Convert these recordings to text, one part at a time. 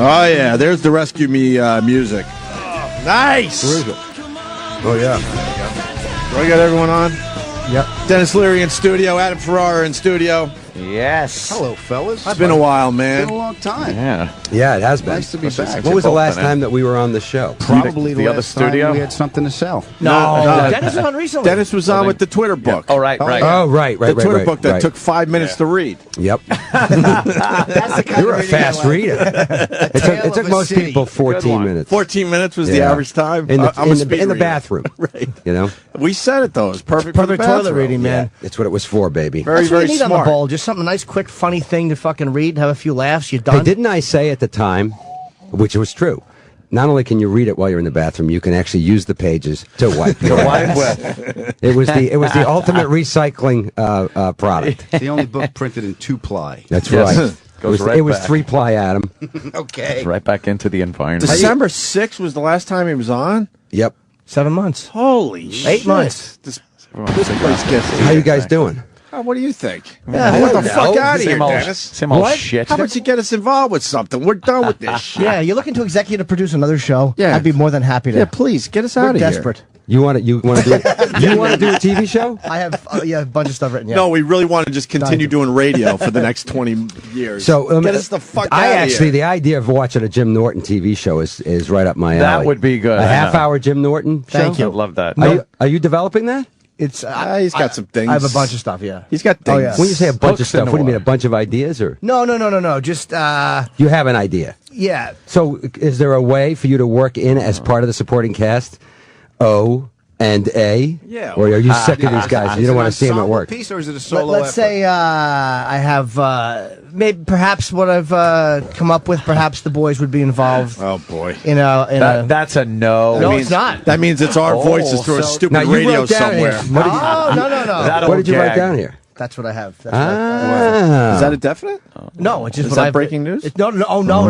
Oh, yeah. There's the Rescue Me music. Nice. Where is it? Oh, yeah. We got everyone on? Yep. Dennis Leary in studio. Adam Ferrara in studio. Yes. Hello, fellas. It's been a while, man. It's been a long time. Yeah, it has been. Nice to be back. When was the last time that we were on the show? Probably the the other last studio? time we had something to sell. No. Dennis was on recently. Dennis was on with the Twitter book. Oh, right. Oh, right. The Twitter book that took 5 minutes to read. Yep. That's the kind You were of a fast reader. It took most people 14 minutes. 14 minutes was the average time. In I'm a the, speed in the reader. bathroom. Right. You know? We said it, though. It's perfect for the toilet bathroom. reading, man. It's what it was for, baby. Very, That's what very you need smart. on the bowl. Just something nice, quick, funny thing to fucking read, have a few laughs. You're done. Hey, didn't I say at the time, which was true, not only can you read it while you're in the bathroom, you can actually use the pages to wipe your ass. It was the ultimate recycling product. The only book printed in 2-ply. That's Yes. right. Goes it was back. 3-ply, Adam. Okay. Right back into the environment. December 6th was the last time he was on? Yep. 7 months. Holy shit. 8 months. This place gets... How you guys doing? What do you think? Yeah, What the know. fuck out of here, Same old, Dennis? same old What? shit. How about you get us involved with something? We're done with this shit. Yeah, you're looking to executive produce another show. Yeah. I'd be more than happy to. Yeah, please, get us We're out of desperate. here. You want to do you want to do a TV show? I have a bunch of stuff written. Yeah. No, we really want to just continue doing radio for the next 20 years. So get us the fuck out I of actually, here. the idea of watching a Jim Norton TV show is right up my alley. That would be good. A I know. half-hour Jim Norton show? Thank you. I'd love that. Are you developing that? It's He's got some things. I have a bunch of stuff. Yeah. He's got things. Oh, yeah. When you say a bunch of Books stuff, and what do you mean, a what? bunch of ideas? Or No. Just you have an idea? yeah. So is there a way for you to work in as part of the supporting cast? O and A? Yeah. Or are you sick of these guys? You don't want to see them at work? Piece or is it a solo Let's effort? say I have maybe perhaps what I've come up with. Perhaps the boys would be involved. Oh, boy. In a That's a no. No, it's not. That means it's our voices through a so- stupid Now, you radio wrote down somewhere. here. What did you, No. That what did you write gag. down here? That's what I have. That's what I, Ah. Is that a definite? no, it's just Is what that I've, breaking news? No.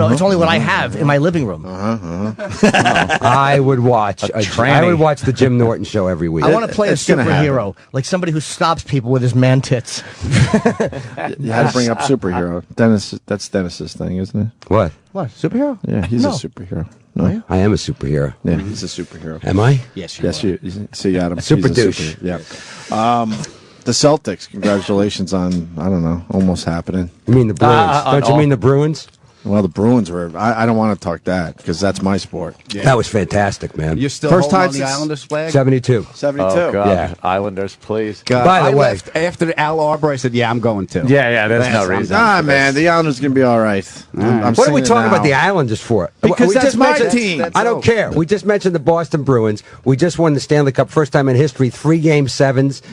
It's only what I have in my living room. I would watch. I tranny. would watch the Jim Norton show every week. I want to play a It's gonna superhero, like somebody who stops people with his man tits. You had to bring up superhero. Dennis, that's Dennis's thing, isn't it? What? What superhero? Yeah, he's No. a superhero. No? I am a superhero. Yeah, he's a superhero. Am I? Yes, Yes, you see, Adam. Super he's a douche. superhero. Yeah. The Celtics, congratulations on, I don't know, almost happening. You mean the Bruins? Don't you mean the Bruins? Well, the Bruins were, I don't want to talk that because that's my sport. That was fantastic, man. You're still First holding time on the since- Islanders flag? 72. 72. Oh, God. Yeah. Islanders, please. God, By the I way- left after Al Arbor, I said, yeah, I'm going to. Yeah, there's That's- no I'm reason. done. Nah, man, the Islanders going to be all right. I'm What are we saying it talking about now. the Islanders for? Because We that's just my mentioned- team. I don't care. We just mentioned the Boston Bruins. We just won the Stanley Cup, first time in history, 3 game sevens,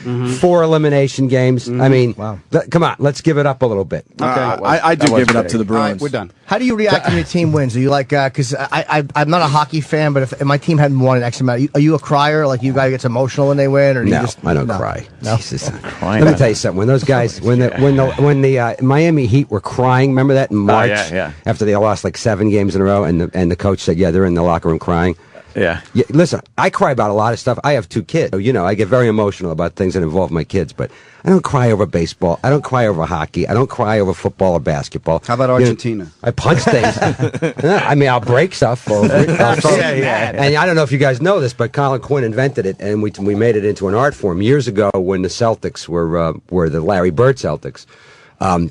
4 elimination games. I mean, come on, let's give it up a little bit. I do That was give it up big. to the All right, Bruins. we're done. How do you react when your team wins? Are you like, because I'm not a hockey fan, but if my team hadn't won an X amount, are you a crier? Like you guy gets emotional when they win, or do No, you just? I don't cry. No. Jesus. crying. Let me tell you something. When those guys, when the Miami Heat were crying, remember that in March? yeah. After they lost like 7 games in a row, and the coach said, "Yeah, they're in the locker room crying." Yeah. Yeah, listen, I cry about a lot of stuff. I have 2 kids. So, I get very emotional about things that involve my kids, but I don't cry over baseball. I don't cry over hockey. I don't cry over football or basketball. How about Argentina? I punch things. I mean, I'll break stuff over it. And I don't know if you guys know this, but Colin Quinn invented it, and we made it into an art form. Years ago, when the Celtics were the Larry Bird Celtics,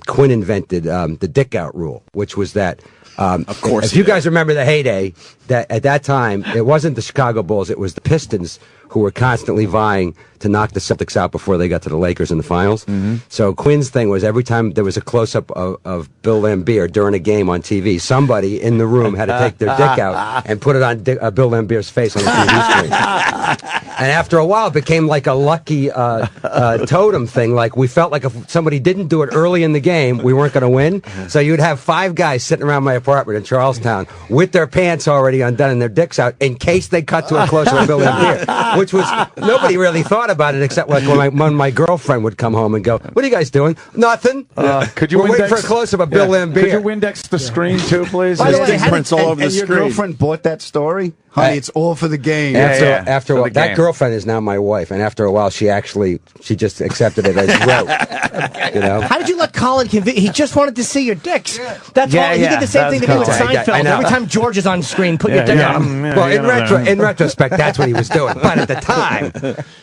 Quinn invented the dick out rule, which was that Of course if he you did. guys remember the heyday, that at that time, it wasn't the Chicago Bulls, it was the Pistons who were constantly vying to knock the Celtics out before they got to the Lakers in the finals. So Quinn's thing was every time there was a close-up of Bill Laimbeer during a game on TV, somebody in the room had to take their dick out and put it on Bill Laimbeer's face on the TV screen. And after a while, it became like a lucky totem thing. Like we felt like if somebody didn't do it early in the game, we weren't going to win. So you'd have 5 guys sitting around my apartment in Charlestown with their pants already undone and their dicks out in case they cut to a close-up of Bill Laimbeer, which was nobody really thought about it except like when my girlfriend would come home and go, "What are you guys doing?" "Nothing." Could you We're waiting for a close-up of Bill Laimbeer. Could you index the screen too, please? By the way, Dick prints all over the And your screen. girlfriend bought that story? Honey, it's all for the game. Yeah. After for a while, the that game. girlfriend is now my wife, and after a while, she just accepted it as rote. You know. How did you let Colin convince? He just wanted to see your dicks. That's Yeah, all. He yeah, did the same thing they did with Colin. Seinfeld. I know. Every time George is on screen, put your dick on him. Well, in retrospect, that's what he was doing. But at the time,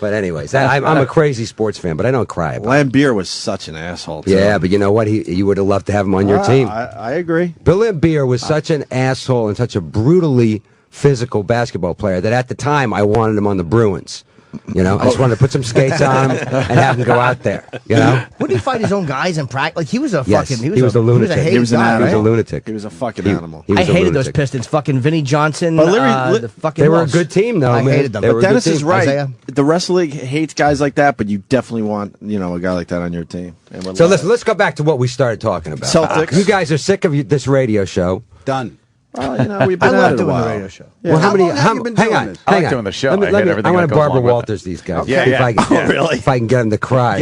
anyways, I'm a crazy sports fan, but I don't cry about it. Lambier was such an asshole. Too. Yeah, but you know what? You would have loved to have him on your team. I agree. Bill Lambier was such an asshole and such a brutally physical basketball player that at the time I wanted him on the Bruins. You know, I just wanted to put some skates on him and have him go out there. You know, Wouldn't he fight his own guys in practice? Like he was a Yes, fucking. he was a lunatic. He He was was a an hated guy, animal. he was a right? lunatic. He was a fucking animal. He was I a hated those lunatic. Pistons. Fucking Vinnie Johnson. But Leary- the fucking They were a Wolves. good team, though. I man. hated them. They But were a good Dennis team. is right. Isaiah? The rest of the league hates guys like that, but you definitely want a guy like that on your team. And we're So like- let's go back to what we started talking about. Celtics. You guys are sick of this radio show. Done. Well, we've I been love at it a doing the while. radio show. Well, How long have you been hang doing on, this? I hang like on. doing the show. Let me, I let hate me, everything I want that to goes Barbara along with Walters it. these guys. Okay. See if I can, really? if I can get them to cry.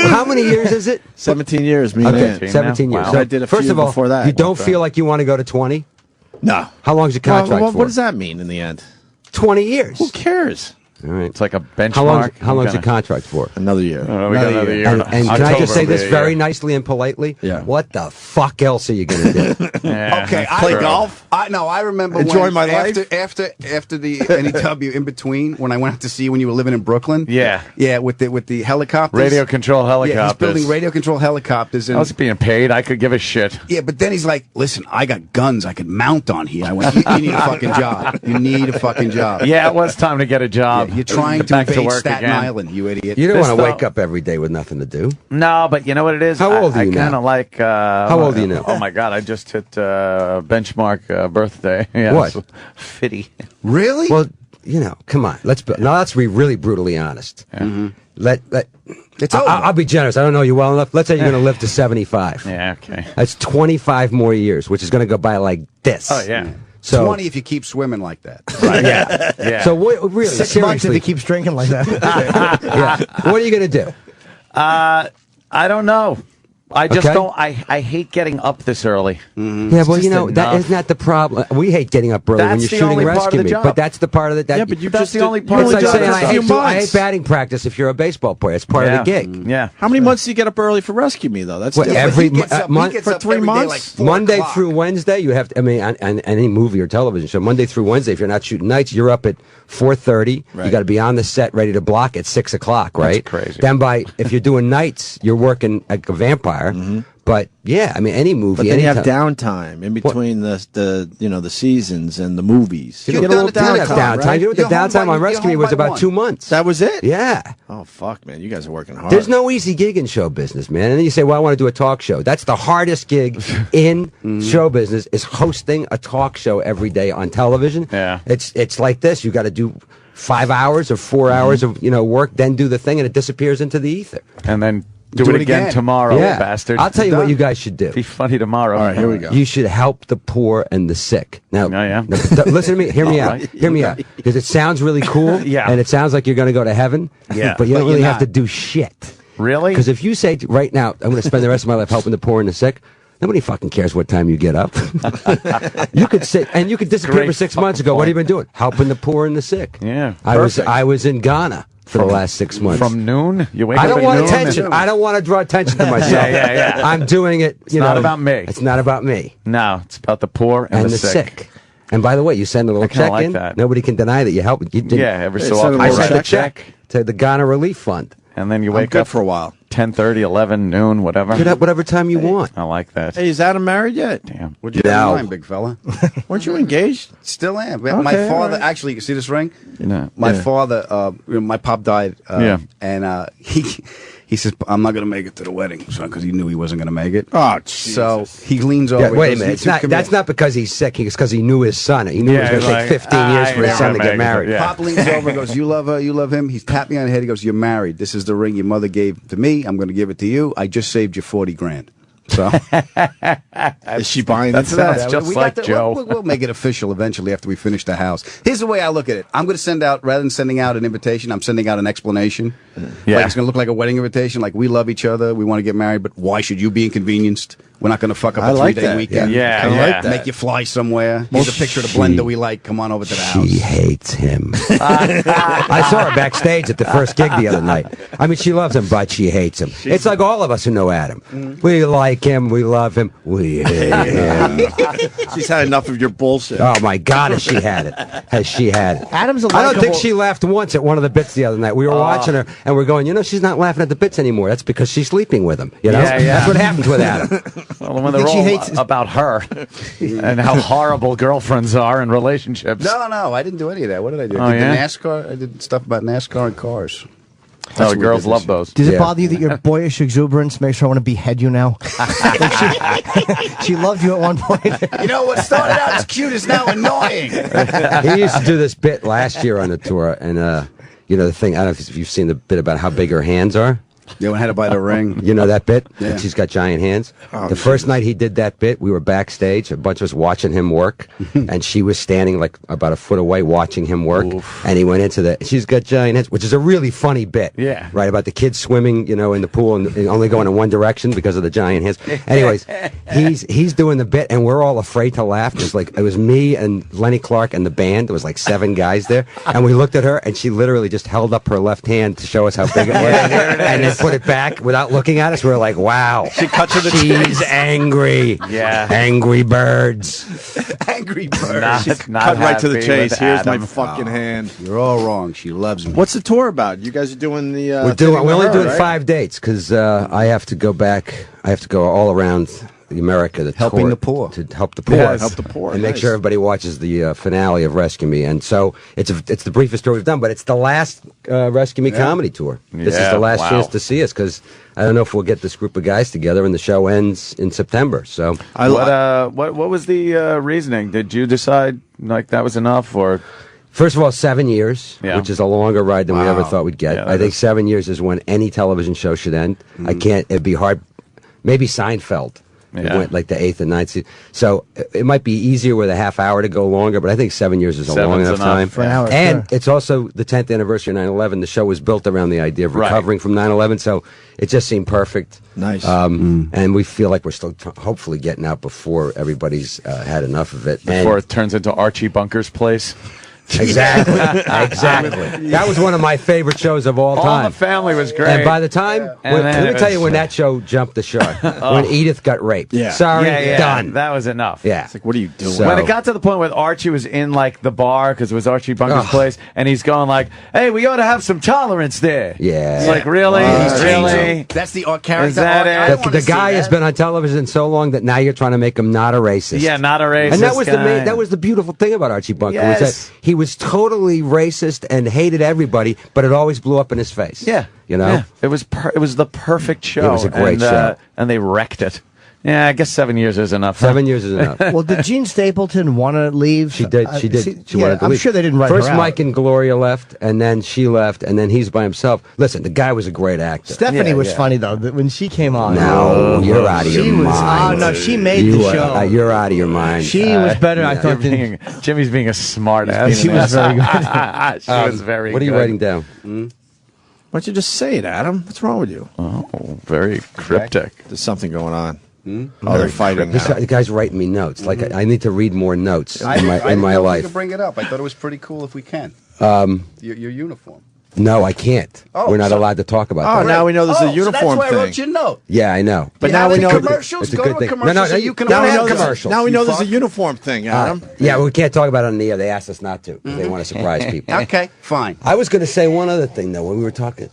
How many years is it? 17 years, me and Okay, Ant. 17 years. Wow. So I did a first few of all, before that. you don't feel like you want to go to 20? No. How long's your contract Well, for? what does that mean in the end? 20 years. Who cares? All right. It's like a benchmark. How long's your Gonna- contract for? Another year. We got another year. And can I October just say will be this a very year. nicely and politely? Yeah. What the fuck else are you going to do? Yeah, Okay, that's true. I remember Enjoy when, my life? after the NEW in between when I went out to see you when you were living in Brooklyn. Yeah. with the helicopters. Radio control Yeah, he's helicopters. building radio control helicopters. And I was being paid. I could give a shit. yeah, but then he's like, "Listen, I got guns I could mount on here." I went, "You need a fucking job. You need a fucking job." Yeah, it was time to get a job. Yeah, you're trying to Back to invade work Staten again. Island, you idiot. You don't This want to though- wake up every day with nothing to do. No, but you know what it is? How old are you I kind now? of like. How old are you now? Oh my God! I just hit benchmark birthday. Yeah, What? it's 50. Really? Well, come on. Let's be really brutally honest. Let It's over. I'll be generous. I don't know you well enough. Let's say you're going to live to 75. Yeah. Okay. That's 25 more years, which is going to go by like this. Oh yeah. So 20 if you keep swimming like that. yeah. Yeah. So really, 6 months if seriously, he keeps drinking like that. yeah. What are you going to do? I don't know. I just Okay. don't. I hate getting up this early. Yeah, well, just that enough. isn't that the problem. We hate getting up early when That's you're the shooting only part of rescue the me, job. but that's the part of it. Yeah, but you That's just the only you part It's of only the like did job. it saying for a I few hate, I months. hate batting practice if you're a baseball player. It's part of the gig. Yeah. How many months do you get up early for rescue me though? That's What, different. every He gets up- he month gets for up 3 every day months? like 4 Monday o'clock. through Wednesday, you have to. I mean, on any movie or television show, Monday through Wednesday, if you're not shooting nights, you're up at 4:30. You Right. got to be on the set, ready to block at 6 o'clock. Right? crazy. Then if you're doing nights, you're working like a vampire. But yeah, I mean, any movie. But then you have anytime. downtime in between the seasons and the movies. You You're get a done little at 10 downtime. o'clock, right? You know what the You're home downtime by- on you're Rescue Me home was by about 1. 2 months. That was it? Yeah. Oh fuck, man! You guys are working hard. There's no easy gig in show business, man. And then you say, well, I want to do a talk show. That's the hardest gig in show business is hosting a talk show every day on television. Yeah. It's like this. You got to do 5 hours or 4 hours of work, then do the thing, and it disappears into the ether. And then do Do it it again again. tomorrow, yeah. bastard. I'll tell you what Done. you guys should do. Be funny tomorrow. All right, here we go. You should help the poor and the sick. Now, Oh, yeah? listen to me. Hear me All out. right. Hear me out. Because it sounds really cool. Yeah. And it sounds like you're going to go to heaven. Yeah. But you But don't really you're have to not. do shit. Really? Because if you say right now, I'm going to spend the rest of my life helping the poor and the sick, nobody fucking cares what time you get up. You could sit and you could disappear Great for 6 fucking months ago. What have you point. been doing? Helping the poor and the sick. Yeah, I perfect. was in Ghana for the last 6 months. From noon? You wake I up don't at want noon attention. and- I don't want to draw attention to myself. Yeah. I'm doing it. It's not about me. It's not about me No, it's about the poor and, and the sick. And by the way, you send a little I kinda check like in. that. Nobody can deny that you help. You did, Yeah, every Hey, so send a often. I little write sent a a check to the Ghana Relief Fund. And then you I'm wake good up for a while. 10:30, 11, noon, whatever. Get up whatever time you want. I like that. Hey, is Adam married yet? Damn. What'd you have No. in mind, big fella? Weren't you engaged? Still am. Okay, My father, all right. actually, you see this ring? know, My yeah. father, my pop died, Yeah. and he says, I'm not going to make it to the wedding, because he knew he wasn't going to make it. Oh, So he leans over. Yeah, and wait a goes, minute. "You It's two not, come that's here." not because he's sick. It's because he knew his son. He knew Yeah, it was going to he's take like, 15 years for his "I son to never get make it." married. Yeah. Pop leans over and goes, you love her, you love him. He's tapped me on the head. He goes, you're married. This is the ring your mother gave to me. I'm going to give it to you. I just saved you $40,000. So Is she buying That's into that? That's just we like got Joe. We'll make it official eventually after we finish the house. Here's the way I look at it. I'm going to send out, rather than sending out an invitation, I'm sending out an explanation. Yeah. Like it's going to look like a wedding invitation. Like, we love each other. We want to get married, but why should you be inconvenienced? We're not going to fuck up I a like 3-day that. weekend. Yeah, I yeah. like that. Make you fly somewhere. Here's a picture of the blender we like. Come on over to the house. She hates him. I saw her backstage at the first gig the other night. I mean, she loves him, but she hates him. It's like all of us who know Adam. We like him, we love him, we hate him. She's had enough of your bullshit. Oh my God, has she had it? Has she had it? Adam's a I don't think likable- she laughed once at one of the bits the other night. We were watching her, and we're going, she's not laughing at the bits anymore. That's because she's sleeping with him. You know, Yeah, yeah. That's what happens with Adam. Well, when they're think she all hates- about her and how horrible girlfriends are in relationships. No, I didn't do any of that. What did I do? Oh, I did yeah? the NASCAR. I did stuff about NASCAR and cars. Oh, what we girls did love this those. Does it Yeah. bother you that your boyish exuberance makes her want to behead you now? Like she loved you at one point. You know, what started out as cute is now annoying. He used to do this bit last year on the tour, and the thing. I don't know if you've seen the bit about how big her hands are. Yeah, I had to buy the ring. You know that bit? Yeah. She's got giant hands. Oh, The first night he did that bit, we were backstage, a bunch of us watching him work, and she was standing like about a foot away watching him work, and he went into that. She's got giant hands, which is a really funny bit. Yeah. Right, about the kids swimming, in the pool and only going in one direction because of the giant hands. Anyways, he's doing the bit, and we're all afraid to laugh. It was me and Lenny Clark and the band. There was like 7 guys there, and we looked at her, and she literally just held up her left hand to show us how big it was, and then put it back without looking at us. We were like, wow. She cut to the She's angry. Yeah. Angry birds. Angry bird. Not Cut right to the happy chase. with Here's my Adam. fucking hand. You're all wrong. She loves me. What's the tour about? You guys are doing the. We're thing with only her, doing right? 5 dates because I have to go back. I have to go all around America to Helping tour, the poor. to help the poor, Yes. Help the poor, and make nice. sure everybody watches the finale of Rescue Me. And so it's the briefest tour we've done, but it's the last Rescue Me comedy tour. This is Yeah, the last wow. chance to see us because I don't know if we'll get this group of guys together, and the show ends in September. So What was the reasoning? Did you decide like that was enough, or first of all, 7 years, Yeah. which is a longer ride than we ever Wow. thought we'd get. Yeah, I that think is. 7 years is when any television show should end. It'd be hard. Maybe Seinfeld. It Yeah. went like the 8th and 9th season. So it might be easier with a half hour to go longer, but I think 7 years is a long 7's enough enough. time. For an hour, And sure. it's also the 10th anniversary of 9/11. The show was built around the idea of Right. recovering from 9/11, so it just seemed perfect. Nice. And we feel like we're still hopefully getting out before everybody's had enough of it. before And- it turns into Archie Bunker's place? Exactly. Exactly. That was one of my favorite shows of all All time. the family was great. And by the time, And let then me it tell you was- when that show jumped the shark. When Edith got raped. Yeah. Sorry, yeah, done. That was enough. Yeah. It's like, what are you doing? So- When it got to the point where Archie was in like the bar because it was Archie Bunker's Ugh. place, and he's going like, "Hey, we ought to have some tolerance there." Yeah. It's like, really, really. That's the character. Is that arc. it? I The, wanna the see guy that. has been on television so long that now you're trying to make him not a racist. Yeah, not a racist. And that was guy. that was the beautiful thing about Archie Bunker was Yes. that he was totally racist and hated everybody, but it always blew up in his face. Yeah, you know. Yeah. It was the perfect show. It was a great and, show. and they wrecked it. Yeah, I guess 7 years is enough. 7 years is enough. Well, did Jean Stapleton want to leave? She did. She did. She yeah, wanted to I'm leave. sure they didn't write First, her out. Mike and Gloria left, and then she left, and then he's by himself. Listen, the guy was a great actor. Stephanie Yeah, was yeah. funny though when she came on. No, you're out of your she was. mind. Oh no, she made You the are- show. you're out of your mind. She was better, I You're thought. Than, being, Jimmy's being a smart ass. She was very good. She was very What are you good. writing down? Why don't you just say it, Adam? What's wrong with you? Oh, very cryptic. There's something going on. Oh, they're fighting This now. the guy's writing me notes. Like I need to read more notes I in my didn't know if we life. could bring it up. I thought it was pretty cool if we can. Your uniform. No, I can't. Oh, We're not so- allowed to talk about Oh, that. now we know there's a uniform so that's why I thing. wrote your note. Yeah, I know. But You now have we any know. commercials. It's a Go good to a thing. commercial No, so no, you can now we have have this. commercials. Now we know You there's a fuck. uniform thing, Adam. Yeah, we can't talk about it on the air. They asked us not to. They want to surprise people. Okay, fine. I was going to say one other thing though when we were talking.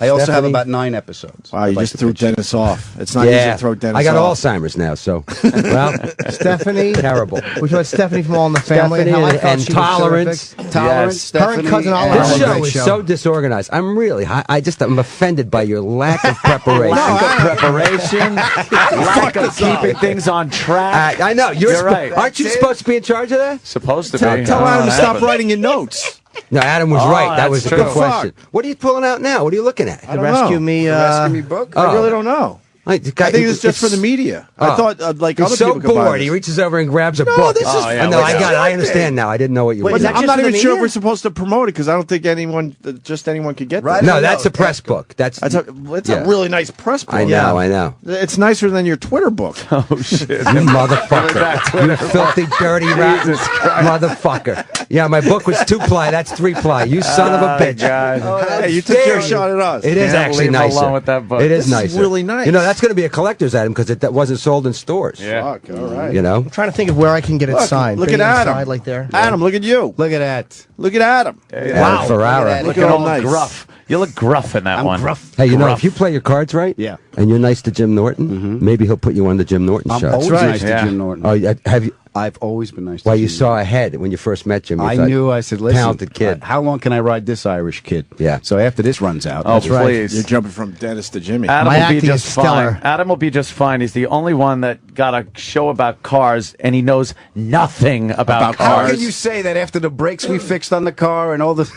I also have Stephanie? about 9 episodes. Wow, you I'd like just to threw pitch in. Dennis off. It's not easy to throw Dennis off. I got Alzheimer's now, so well, Stephanie. terrible. Which was Stephanie from All in the Family. Stephanie how I and- thought and she was Tolerance. terrific. Tolerance, Her and Stephanie, Cousin Oliver. This Oh, show great is show. so disorganized. I'm offended by your lack of preparation. Lack of preparation, lack of keeping things on track. I know You're right. Aren't you supposed to be in charge of that? Supposed to Tell be. Adam to Oh, stop heaven. writing your notes. No, Adam was Oh, right. That that's was a true. good question. What are you pulling out now? What are you looking at? The Rescue Me. Rescue Me book? I Oh. really don't know. I I think it's just for the media. I thought like he's other so people could buy bored. this. He reaches over and grabs a book. this is- Oh, yeah, no, I wait, got it. I like understand now. I didn't know what you were Wait, doing. is that I'm just not for the even sure if media? we're supposed to promote it because I don't think just anyone could get Right. that. No, No, that's a no, press book. That's It's yeah. a really nice press book. I know. I know. It's nicer than your Twitter book. Oh shit! You motherfucker. You filthy, dirty, rotten motherfucker. Yeah, my book was 2-ply. That's 3-ply. You son of a bitch. God. Hey, you took your shot at us. It is Can't actually leave him nicer. alone with that book. It is This is nicer. really nice. You know, that's going to be a collector's item because that wasn't sold in stores. Yeah. Fuck, all right. You know? I'm trying to think of where I can get it Look, signed. look Big at Adam. inside, like there. Adam, look at you. Look at that. Look at Adam. Wow. Ferrara. Look Look at all all nice. gruff. You look gruff in that I'm one. gruff. Hey, you know, Gruff. if you play your cards right, Yeah. and you're nice to Jim Norton, maybe he'll put you on the Jim Norton I'm show. always right. nice to Yeah. Jim Norton. Oh, have you? I've always been nice to Well, Jim you saw Norton. ahead when you first met Jim. You I thought, knew. I said, listen, talented kid. how long can I ride this Irish kid? Yeah. So after this runs out, Oh, that's right. please. You're jumping from Dennis to Jimmy. Adam My will be acting just is stellar. fine. Adam will be just fine. He's the only one that got a show about cars, and he knows nothing about How cars. can you say that after the brakes we fixed on the car and all the...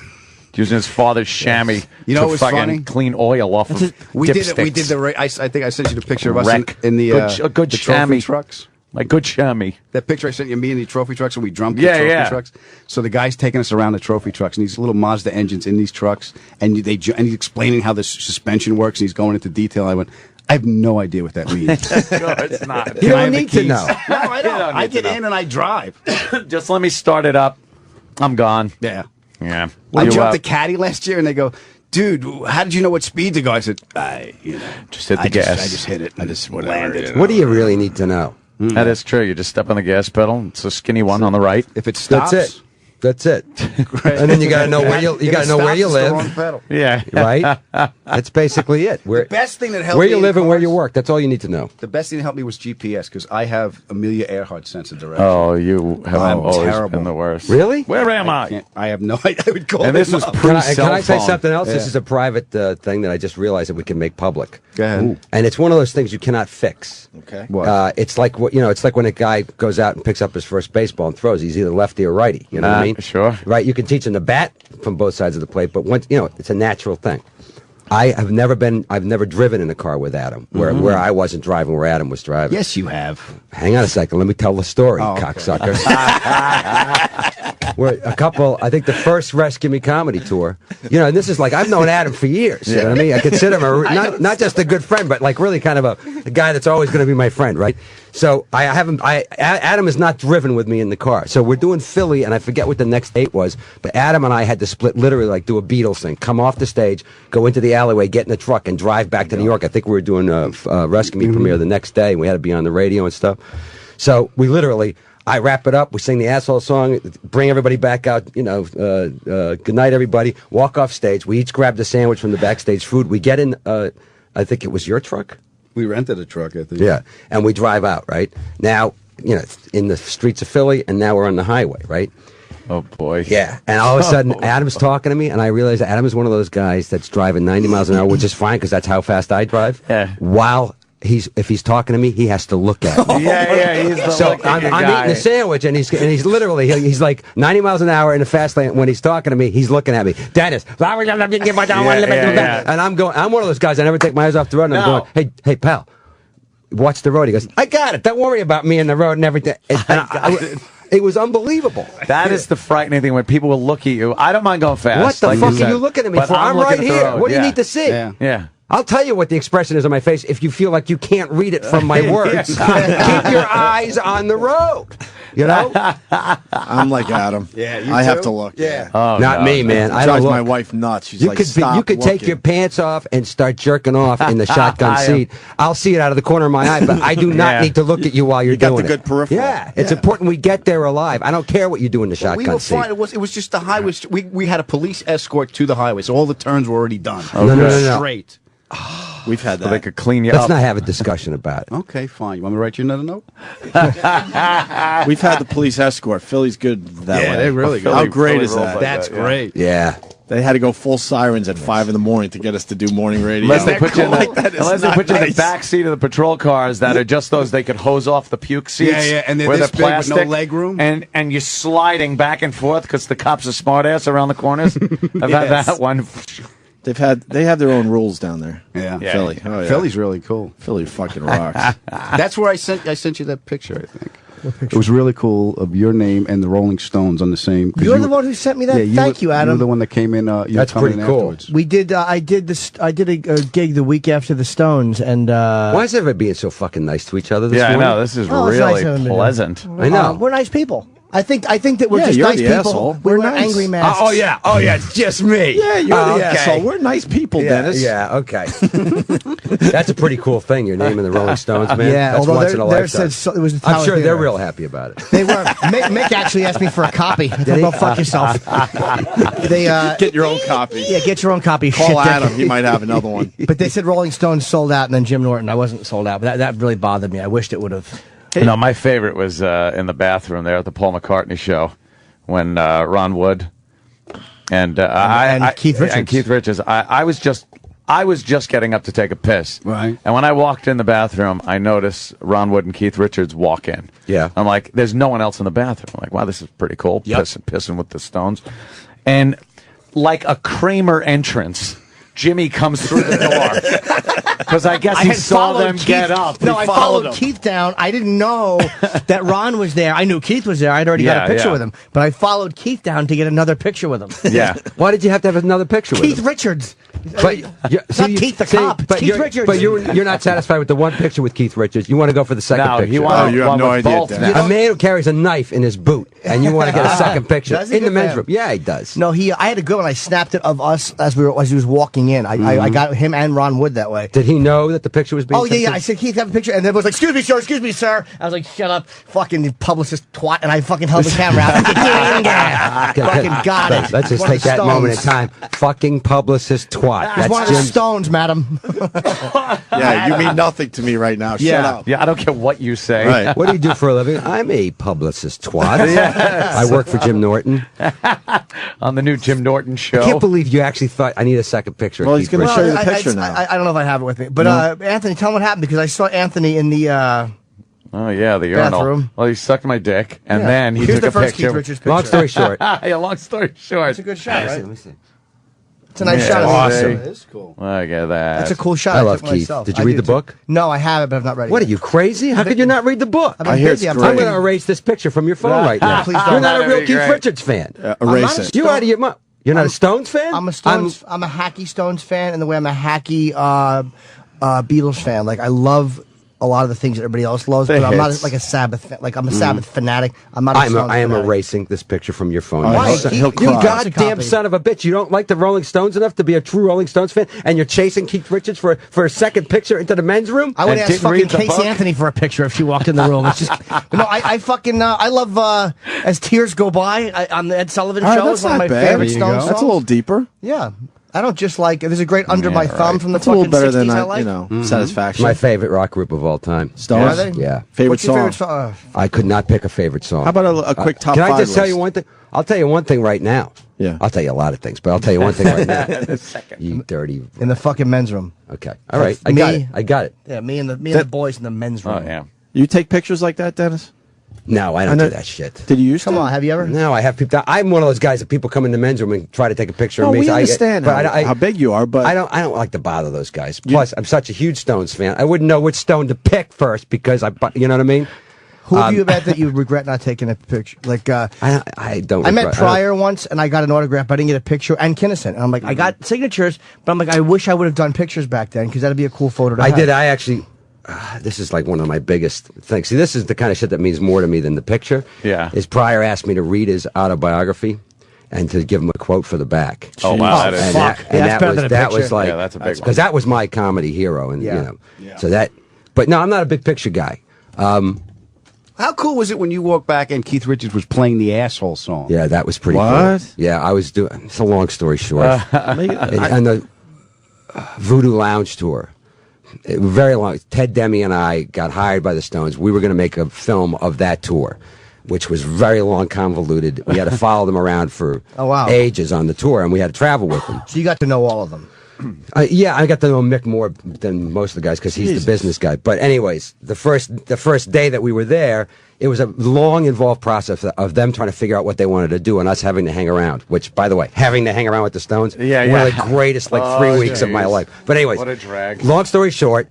Using his father's chamois You know to what was fucking funny? clean oil off of We did it. We dipsticks. did the. I think I sent you the picture of us Wreck. in the A good the trophy chamois. trucks. Like good chamois. That picture I sent you, me in the trophy trucks, and we jumped Yeah, the trophy yeah. trucks. So the guy's taking us around the trophy trucks, and these little Mazda engines in these trucks, and and he's explaining how the suspension works, and he's going into detail. I went, I have no idea what that means. No, it's not. You Can I don't have the need to keys? know. No, I don't. don't I need to get know. in and I drive. Just let me start it up. I'm gone. Yeah. Yeah. I You, jumped the caddy last year, and they go, dude, how did you know what speed to go? I said, Just hit the I gas. just hit it. I just Whatever, landed. you know. What do you really need to know? That is true. You just step on the gas pedal. It's a skinny one on the right. If it stops, That's it. That's it. And then you got to know where you got to know where you live, Yeah. right? That's basically it. Where The best thing that helped where me you in live and where cars- you work. That's all you need to know. The best thing that helped me was GPS because I have Amelia Earhart sense of direction. Oh, you have I'm always terrible. been the worst. Really? Where am I? I have no idea. I would call And this him was up. Can I pre-cell say phone. something else? This Yeah. is a private thing that I just realized that we can make public. Go ahead. Ooh. And it's one of those things you cannot fix. Okay. What? It's like it's like when a guy goes out and picks up his first baseball and throws. He's either lefty or righty. You know what I mean? Sure. Right. You can teach him to bat from both sides of the plate, but once it's a natural thing. I've never driven in a car with Adam where I wasn't driving, where Adam was driving. Yes, you have. Hang on a second. Let me tell the story, Oh, okay. cocksucker. We're a couple, I think the first Rescue Me comedy tour, and this is like, I've known Adam for years. You know what I mean? I consider him not just a good friend, but like really kind of a guy that's always going to be my friend, right? So Adam is not driven with me in the car. So we're doing Philly, and I forget what the next date was, but Adam and I had to split, literally like do a Beatles thing, come off the stage, go into the alleyway, get in the truck, and drive back to New York. I think we were doing a Rescue Me premiere the next day, and we had to be on the radio and stuff. So we literally, I wrap it up, we sing the asshole song, bring everybody back out, good night everybody, walk off stage, we each grabbed a sandwich from the backstage food, we get in, I think it was your truck? We rented a truck, I think. Yeah, and we drive out, right? Now, in the streets of Philly, and now we're on the highway, right? Oh, boy. Yeah, and all of a sudden, Adam's talking to me, and I realize Adam is one of those guys that's driving 90 miles an hour, which is fine, because that's how fast I drive. Yeah. While if he's talking to me, he has to look at me. Yeah, he's the So looking I'm guy. eating a sandwich, and he's literally he's like 90 miles an hour in the fast lane. When he's talking to me, he's looking at me. Dennis, yeah. and I'm one of those guys. I never take my eyes off the road, and I'm No. going, hey pal, watch the road. He goes, I got it. Don't worry about me and the road and everything. It was unbelievable. That is the frightening thing when people will look at you. I don't mind going fast. What the like fuck said, are you looking at me but for? I'm looking right at the here. road. What do you Yeah. need to see? Yeah. Yeah. I'll tell you what the expression is on my face if you feel like you can't read it from my words. Keep your eyes on the road. You know? I'm like Adam. Yeah, you I have too? to look. Yeah. Oh, Not no, me, no. man. I Drives don't my look. wife nuts. She's You like, could stop you could take looking." your pants off and start jerking off in the shotgun I am- seat. I'll see it out of the corner of my eye, but I do not Yeah. need to look at you while you're You got doing the it. good peripheral. Yeah, it's important we get there alive. I don't care what you do in the We shotgun were seat. fine. It was just the highway. We had a police escort to the highway, so all the turns were already done. No. Straight. We've had So they that. could clean you Let's up. not have a discussion about it. Okay, fine. You want me to write you another note? We've had the police escort. Philly's good that Yeah, way. they're really good. How great Philly is rolls that? like That's that, yeah. great. Yeah. They had to go full sirens at 5 in the morning to get us to do morning radio. Unless they put you in the, Like, that is unless they not put you in the nice. back seat of the patrol cars that are just those they could hose off the puke seats. Yeah, and they're where this they're big with no plastic, leg room. and you're sliding back and forth because the cops are smart ass around the corners. I've had Yes. that one. They have their own rules down there. Yeah. Yeah. Philly. Oh, yeah. Philly's really cool. Philly fucking rocks. That's where I sent you that picture, I think. It was really cool of your name and the Rolling Stones on the same. 'Cause You're the one who sent me that. Yeah, Thank you, Adam. You were the one that came in. That's pretty cool. Afterwards. We did. I did this. I did a gig the week after the Stones, and Why is everybody being so fucking nice to each other this Yeah, I morning? know. This is Oh, it's really nice of him to do. pleasant. I know. we're nice people. I think that we're Yeah, just you're nice the people. asshole. We're We're not nice. angry masks. Oh yeah, it's just me. Yeah, you're Oh, the okay. asshole. We're nice people, Yeah, Dennis. yeah, okay. That's a pretty cool thing. Your name in the Rolling Stones, man. Yeah, That's although once in a there lifetime. said it was the I'm Tower sure they're Theater. real happy about it. They were. Mick actually asked me for a copy. Go fuck yourself. They Get your own copy. yeah, get your own copy. Call Shit, Adam. He might have another one. But they said Rolling Stones sold out, and then Jim Norton. I wasn't sold out, but that really bothered me. I wished it would have. No, my favorite was in the bathroom there at the Paul McCartney show when Ron Wood and Keith Richards. And Keith Richards. I was just getting up to take a piss. Right. And when I walked in the bathroom, I noticed Ron Wood and Keith Richards walk in. Yeah. I'm like, there's no one else in the bathroom. I'm like, wow, this is pretty cool. Yep. Pissing with the Stones. And like a Kramer entrance, Jimmy comes through the door. Because I guess he saw them get up. No, He I followed followed him. Keith down. I didn't know that Ron was there. I knew Keith was there. I'd already got Yeah, a picture yeah. with him. But I followed Keith down to get another picture with him. Yeah. Why did you have to have another picture with Keith him? Richards. But It's not Keith the cop. It's But Keith you're, Richards. But you're not satisfied with the one picture with Keith Richards. You want to go for the second No, picture. he wanted Oh, you have one no with idea, both Dan. now. A man who carries a knife in his boot, and you want to get a second picture Does he in the get men's that? room. Yeah, he does. No, I had a good one. I snapped it of us as he was walking in. I got him and Ron Wood that way. Did he know that the picture was being Oh, yeah, taken? yeah. I said, Keith, have a picture. And then was like, excuse me, sir. I was like, shut up, fucking publicist twat. And I fucking held the camera out. Fucking got it. Let's just One of take the that Stones. moment in time. Fucking publicist twat. He's one of the Jim's. Stones, madam. Yeah, you mean nothing to me right now. Shut Yeah. up. Yeah, I don't care what you say. Right. What do you do for a living? I'm a publicist twat. I work for Jim Norton. On the new Jim Norton show. I can't believe you actually thought I need a second picture. Well, of he's Keith gonna Richards. show you the I- picture now. I don't know if I have it with me. But Anthony, tell him what happened because I saw Anthony in the. Oh, yeah, the urinal. Bathroom. Well, he sucked my dick, and Yeah. then he Here's took the a first picture. Keith Richards picture. Long story short. Yeah, long story short. It's a good shot, right? Let me see. It's a nice Yeah, shot. awesome. It is cool. Look at that. That's a cool shot. I took love Keith. myself. Did you I read do the too. book? No, I have it, but I'm not ready. What are yet. you crazy? How could you not read the book? I've been I hear busy. it's I'm great. I'm telling going to you. erase this picture from your phone right now. Please don't. You're not a That'd real be Keith great. Richards fan. Erase it. You out of your mind. You're not a Stones fan? I'm a Stones. I'm a hacky Stones fan, in the way I'm a hacky Beatles fan. Like I love a lot of the things that everybody else loves, The but I'm not hits. like a Sabbath. Like I'm a Sabbath fanatic. I'm not. I am fanatic. erasing this picture from your phone. Oh, now. Why? He- He'll he- You cry. goddamn Copy. son of a bitch. You don't like the Rolling Stones enough to be a true Rolling Stones fan, and you're chasing Keith Richards for a second picture into the men's room? I would And ask didn't fucking read the Casey book? Anthony for a picture if she walked in the room. It's just, but no, I fucking I love as tears go by on the Ed Sullivan All right, show. that's It's one of not my bad. favorite There you Stones go. songs. That's a little deeper. Yeah, I don't just like. There's a great Under My Thumb from the That's a little fucking better 60s than I like. you know, Satisfaction. My favorite rock group of all time. Stones. Are they? Yeah. Favorite What's your favorite song. song? I could not pick a favorite song. How about a quick top Can five I just tell list? you one thing? I'll tell you one thing right now. Yeah. I'll tell you a lot of things, but I'll tell you one thing right now. You dirty. In the fucking men's room. Okay. All right. I got Me- it. I got it. Yeah, me and the boys in the men's room. Oh, yeah. You take pictures like that, Dennis? No, I I don't know- do that shit. Did you used Come to? on, have you ever? No, I have people. I'm one of those guys that people come in the men's room and try to take a picture No, of me. we so understand but how big you are, but I don't like to bother those guys. Plus, I'm such a huge Stones fan. I wouldn't know which Stone to pick first because you know what I mean. Who have you met that you regret not taking a picture? Like I don't. I met regret- Pryor once, and I got an autograph, but I didn't get a picture. And Kinnison, and I'm like, I got signatures, but I'm like, I wish I would have done pictures back then because that'd be a cool photo to I have. did. I actually. This is like one of my biggest things. See, this is the kind of shit that means more to me than the picture. Yeah. Is Pryor asked me to read his autobiography and to give him a quote for the back. Oh, wow. Oh, That is. And fuck. that, Yeah, and that's that better was than a that picture. was like Yeah, that's a big one. because that was my comedy hero, and Yeah. you know, so that. But no, I'm not a big picture guy. How cool was it when you walked back and Keith Richards was playing the asshole song? Yeah, that was pretty. What? Cool. Yeah, I was doing. It's a long story short. And the Voodoo Lounge tour. It was very long. Ted Demme and I got hired by the Stones. We were going to make a film of that tour, which was very long, convoluted. We had to follow them around for Oh, wow. ages on the tour, and we had to travel with them. So you got to know all of them. Yeah, I got to know Mick more than most of the guys because he's the business guy. But anyways, the first day that we were there, it was a long, involved process of them trying to figure out what they wanted to do and us having to hang around. Which, by the way, having to hang around with the Stones, one of the greatest 3 weeks of my life. But anyways, what a drag. Long story short.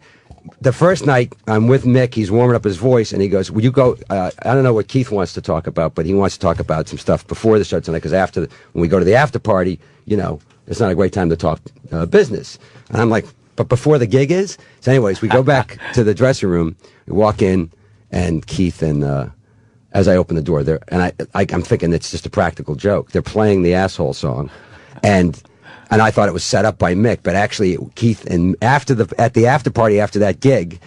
The first night, I'm with Mick. He's warming up his voice, and he goes, "Will you go?" I don't know what Keith wants to talk about, but he wants to talk about some stuff before the show tonight. Because when we go to the after party, it's not a great time to talk business. And I'm like, "But before the gig is." So, anyways, we go back to the dressing room. We walk in, and Keith and as I open the door, I'm thinking it's just a practical joke. They're playing the Asshole song, and I thought it was set up by Mick, but actually Keith and at the after party after that gig,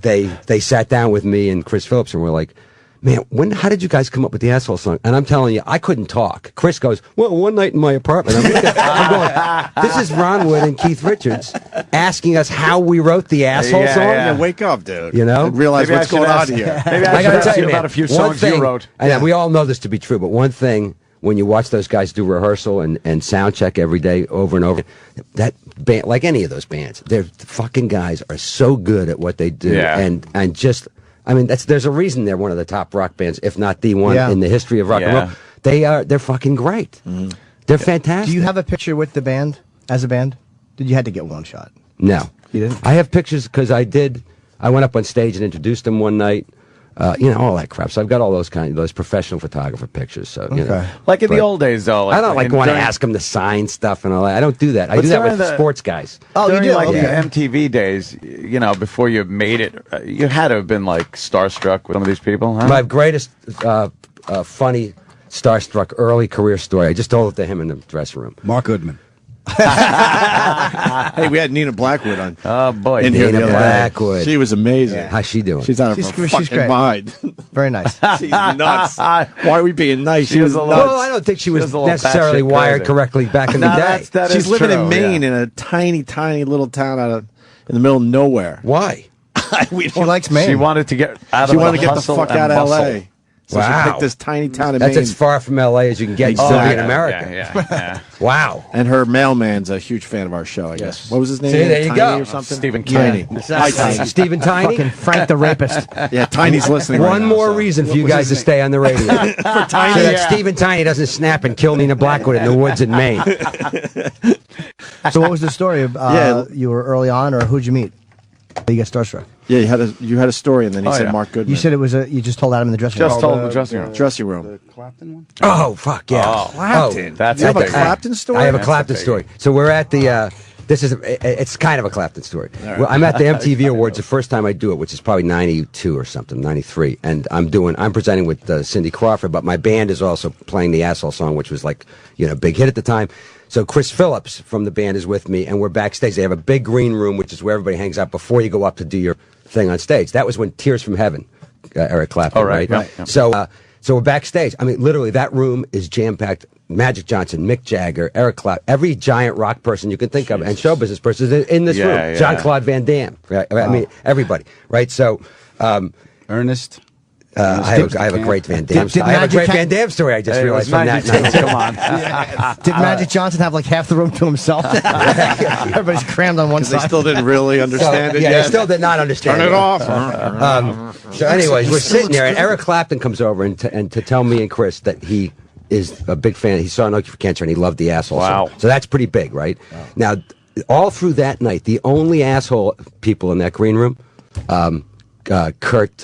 they sat down with me and Chris Phillips and were like, "Man, how did you guys come up with the Asshole song?" And I'm telling you, I couldn't talk. Chris goes, "Well, one night in my apartment." I'm going, this is Ron Wood and Keith Richards asking us how we wrote the Asshole song. Yeah, wake up, dude. And realize what's going on here. Maybe I should ask you about a few songs you wrote. And we all know this to be true, but one thing, when you watch those guys do rehearsal and sound check every day over and over, that band, like any of those bands, the fucking guys are so good at what they do. Yeah. And just, there's a reason they're one of the top rock bands, if not the one in the history of rock and roll. They're fucking great. They're fantastic. Do you have a picture with the band, as a band? You had to get one shot? No. You didn't? I have pictures because I went up on stage and introduced them one night. All that crap. So I've got all those professional photographer pictures. So Like in the old days, though. I don't want to ask them to sign stuff and all that. I don't do that. I do that with sports guys. Oh, you during do? Like Okay. the MTV days, before you made it, you had to have been starstruck with some of these people, huh? My greatest funny starstruck early career story. I just told it to him in the dressing room. Mark Goodman. Hey, we had Nina Blackwood on. Oh boy, in here the Nina other day. Blackwood. She was amazing. How's she doing? She's out of her She's fucking great. mind. Very nice. She's nuts. Why are we being nice? She was was a nuts. Well, I don't think she was a little necessarily batshit wired crazy. correctly back in the day. that She's is living true, in Maine yeah. in a tiny, tiny little town in the middle of nowhere. Why? She likes Maine. She wanted to get out She of wanted to get the hustle fuck and out of bustle. L.A. So she Wow. picked this tiny town in That's Maine. as far from L.A. as you can get Exactly. still be in America. Yeah. Wow. And her mailman's a huge fan of our show, I guess. What was his name? See, there you Tiny go. or something? Stephen Tiny. King. Hi, Tiny. Stephen Tiny? Fucking Frank the Rapist. Yeah, Tiny's listening right One now, more so. reason for you guys to stay on the radio. For Tiny. So that Stephen Tiny doesn't snap and kill Nina Blackwood in the woods in Maine. So what was the story? You were early on, or who'd you meet? You got starstruck. Yeah, you had a story, and then he said yeah. Mark Goodman. You said it was you just told Adam in the dressing room. Just told him the dressing room. dressing room. Clapton one? Oh, fuck, yeah. Oh, Clapton. That's you have a big. Clapton story? I have a That's Clapton a big- story. So we're at the. It's kind of a Clapton story. Well, I'm at the MTV Awards the first time I do it, which is probably 92 or something, 93, and I'm presenting with Cindy Crawford, but my band is also playing the Asshole song, which was big hit at the time. So Chris Phillips from the band is with me, and we're backstage. They have a big green room, which is where everybody hangs out before you go up to do your thing on stage. That was when Tears from Heaven, Eric Clapton, Oh, right. right? Yeah. So we're backstage. I mean, literally, that room is jam-packed. Magic Johnson, Mick Jagger, Eric Clapton, every giant rock person you can think of, and show business person is in this room. Yeah. Jean-Claude Van Damme. Right? I mean, everybody. Right? So, Ernest. I have a great Van Damme Did story. I have a Magic great Ca- Van Damme story I just Hey, it realized was from that 92. night. Come on. Did Magic Johnson have half the room to himself? Everybody's crammed on one Because they side. still didn't really understand it Yeah, yet. they still did not understand Turn it off. So anyways, we're sitting there, and Eric Clapton comes over and to tell me and Chris that he is a big fan. He saw No Cure for Cancer, and he loved the Asshole Wow. song. So that's pretty big, right? Now, all through that night, the only asshole people in that green room, Kurt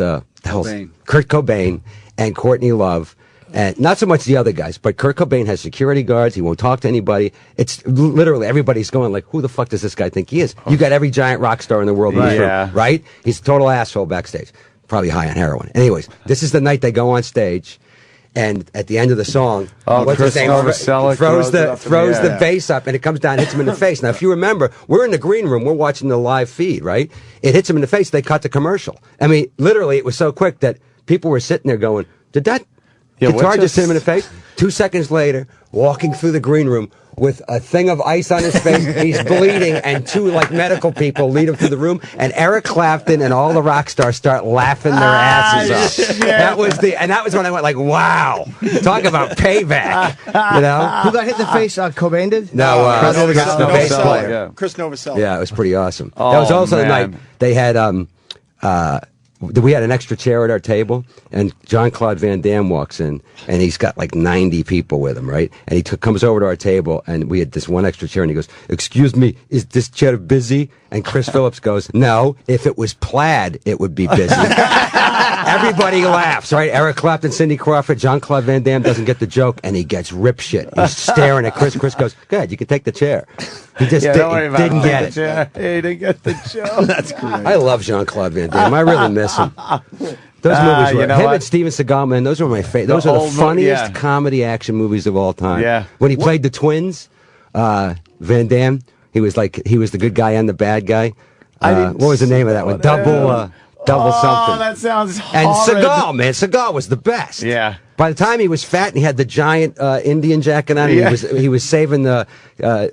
Cobain and Courtney Love, and not so much the other guys, but Kurt Cobain has security guards. He won't talk to anybody. It's literally everybody's going like, who the fuck does this guy think he is? You got every giant rock star in the world in this Yeah. room, right? He's a total asshole backstage. Probably high on heroin. Anyways, this is the night they go on stage, and at the end of the song, what's Chris his name? Novoselic throws throws it up in the throws the air. bass up, and it comes down, hits him in the face. Now, if you remember, we're in the green room, we're watching the live feed, right? It hits him in the face. They cut the commercial. I mean, literally, it was so quick that people were sitting there going, "Did that guitar what just hit him in the face?" 2 seconds later, walking through the green room, with a thing of ice on his face. He's bleeding, and two like medical people lead him to the room. And Eric Clapton and all the rock stars start laughing their asses off. That was when I went like, wow, talk about payback. You know, Who got hit in the face? Cobain did? No, Novoselic, Novoselic. yeah. Chris Novoselic. yeah, it was pretty awesome. Oh, that was also the man. night they had we had an extra chair at our table, and Jean-Claude Van Damme walks in, and he's got like 90 people with him, right? And he comes over to our table, and we had this one extra chair, and he goes, "Excuse me, is this chair busy?" And Chris Phillips goes, "No, if it was plaid, it would be busy." Everybody laughs, right? Eric Clapton, Cindy Crawford, Jean-Claude Van Damme doesn't get the joke, and he gets rip shit. He's staring at Chris. Chris goes, "Good, you can take the chair." He just Don't worry about didn't get it. Yeah, he didn't get the joke. That's great. I love Jean-Claude Van Damme. I really miss him. Those movies were you know him what? and Steven Seagal, man. Those were my favorite. Those are the old funniest yeah. comedy action movies of all time. Yeah. When he played the twins, Van Damme, he was the good guy and the bad guy. What was the name of that one? Double something. Oh, that sounds And horrid. Seagal, man, Seagal was the best. Yeah. By the time he was fat and he had the giant Indian jacket on, Yeah. he was saving the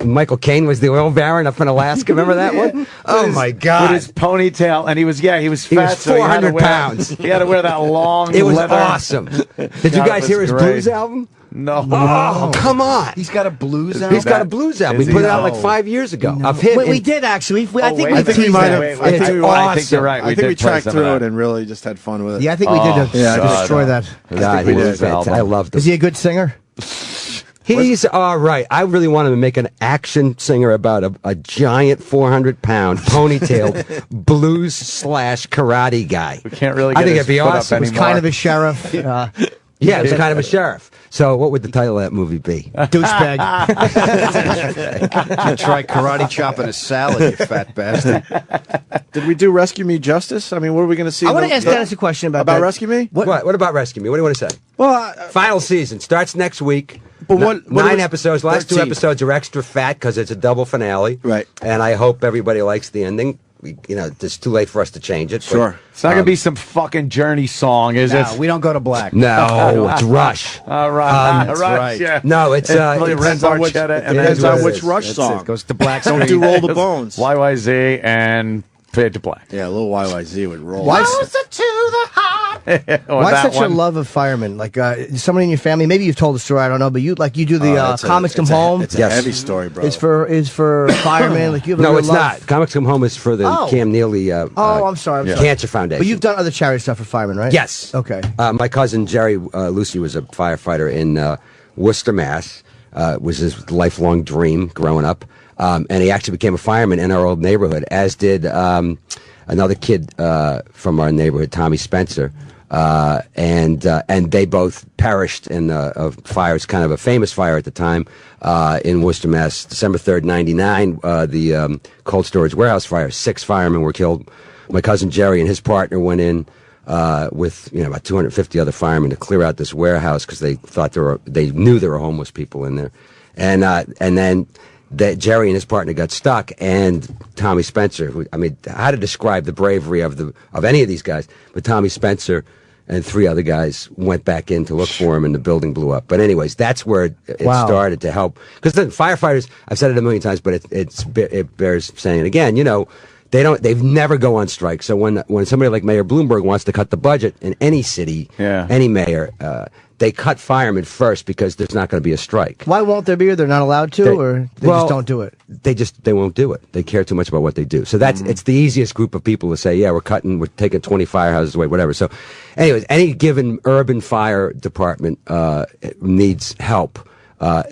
Michael Caine was the oil baron up in Alaska. Remember that one? Oh my God! With his ponytail, and he was fat. was So he had to 400 wear- pounds. He had to wear that long. It was leather. awesome. Did you God, guys it hear was his great. blues album? No. Oh, come on! He's got a blues album. He's got a blues album. Is We put he? it out like No. 5 years ago of him. We and- did actually. I think wait, we I think we teased might that. have. Wait, I think it's we- I think you're awesome. right. I think we did play tracked some through of it that. and really just had fun with it. Yeah, I think we did destroy that. God, he we was did. fantastic. I loved him. Is he a good singer? He's all right. I really want him to make an action singer about a giant 400-pound ponytailed blues/karate guy. We can't really I get think his it'd be foot up awesome. Was anymore. kind of a sheriff. Yeah, he's kind of a sheriff. So, what would the title of that movie be? Douchebag. You try karate chopping a salad, you fat bastard. Did we do Rescue Me Justice? I mean, what are we going to see? I want to ask Dennis a question about that. Rescue Me? What about Rescue Me? What do you want to say? Well, Final season starts next week. But what 9 are- episodes. Last 2 13. episodes are extra fat because it's a double finale. Right. And I hope everybody likes the ending. It's too late for us to change it. but- Sure. It's not gonna be some fucking Journey song, is No, it? we don't go to black. No, it's Rush. All right, That's right. right. Yeah. No, it's Red depends on which, Barchetta and depends then- on it which is. Rush That's song. it. Goes to black Don't screen. do Roll the Bones. YYZ and Fade to Black. Yeah, a little YYZ would roll. Why, Or why that such one. a love of firemen? Like someone in your family, maybe you've told the story, I don't know, but you do the That's comics come it's home. It's a Yes. heavy story, bro. Is for firemen. Like you have a No, real it's love. not. Comics Come Home is for the Oh. Cam Neely I'm sorry. I'm sorry. Cancer Foundation. But you've done other charity stuff for firemen, right? Yes. Okay. My cousin Jerry Lucy was a firefighter in Worcester, Mass. Was his lifelong dream growing up, and he actually became a fireman in our old neighborhood, as did another kid from our neighborhood, Tommy Spencer. And they both perished in a fire. It was kind of a famous fire at the time in Worcester, Mass. December 3rd, 99, the cold storage warehouse fire. 6 firemen were killed. My cousin Jerry and his partner went in with about 250 other firemen to clear out this warehouse because they thought they knew there were homeless people in there, and then that Jerry and his partner got stuck, and Tommy Spencer, how to describe the bravery of any of these guys, but Tommy Spencer and 3 other guys went back in to look for him, and the building blew up. But anyways, that's where it Wow. started to help, because then firefighters, I've said it a million times, but it bears saying it again, they've never go on strike. So when somebody like Mayor Bloomberg wants to cut the budget in any city, any mayor, they cut firemen first because there's not going to be a strike. Why won't there be? Or they're not allowed to, or they well, just don't do it. They won't do it. They care too much about what they do. So it's the easiest group of people to say, yeah, we're taking 20 firehouses away, whatever. So anyways, any given urban fire department needs help.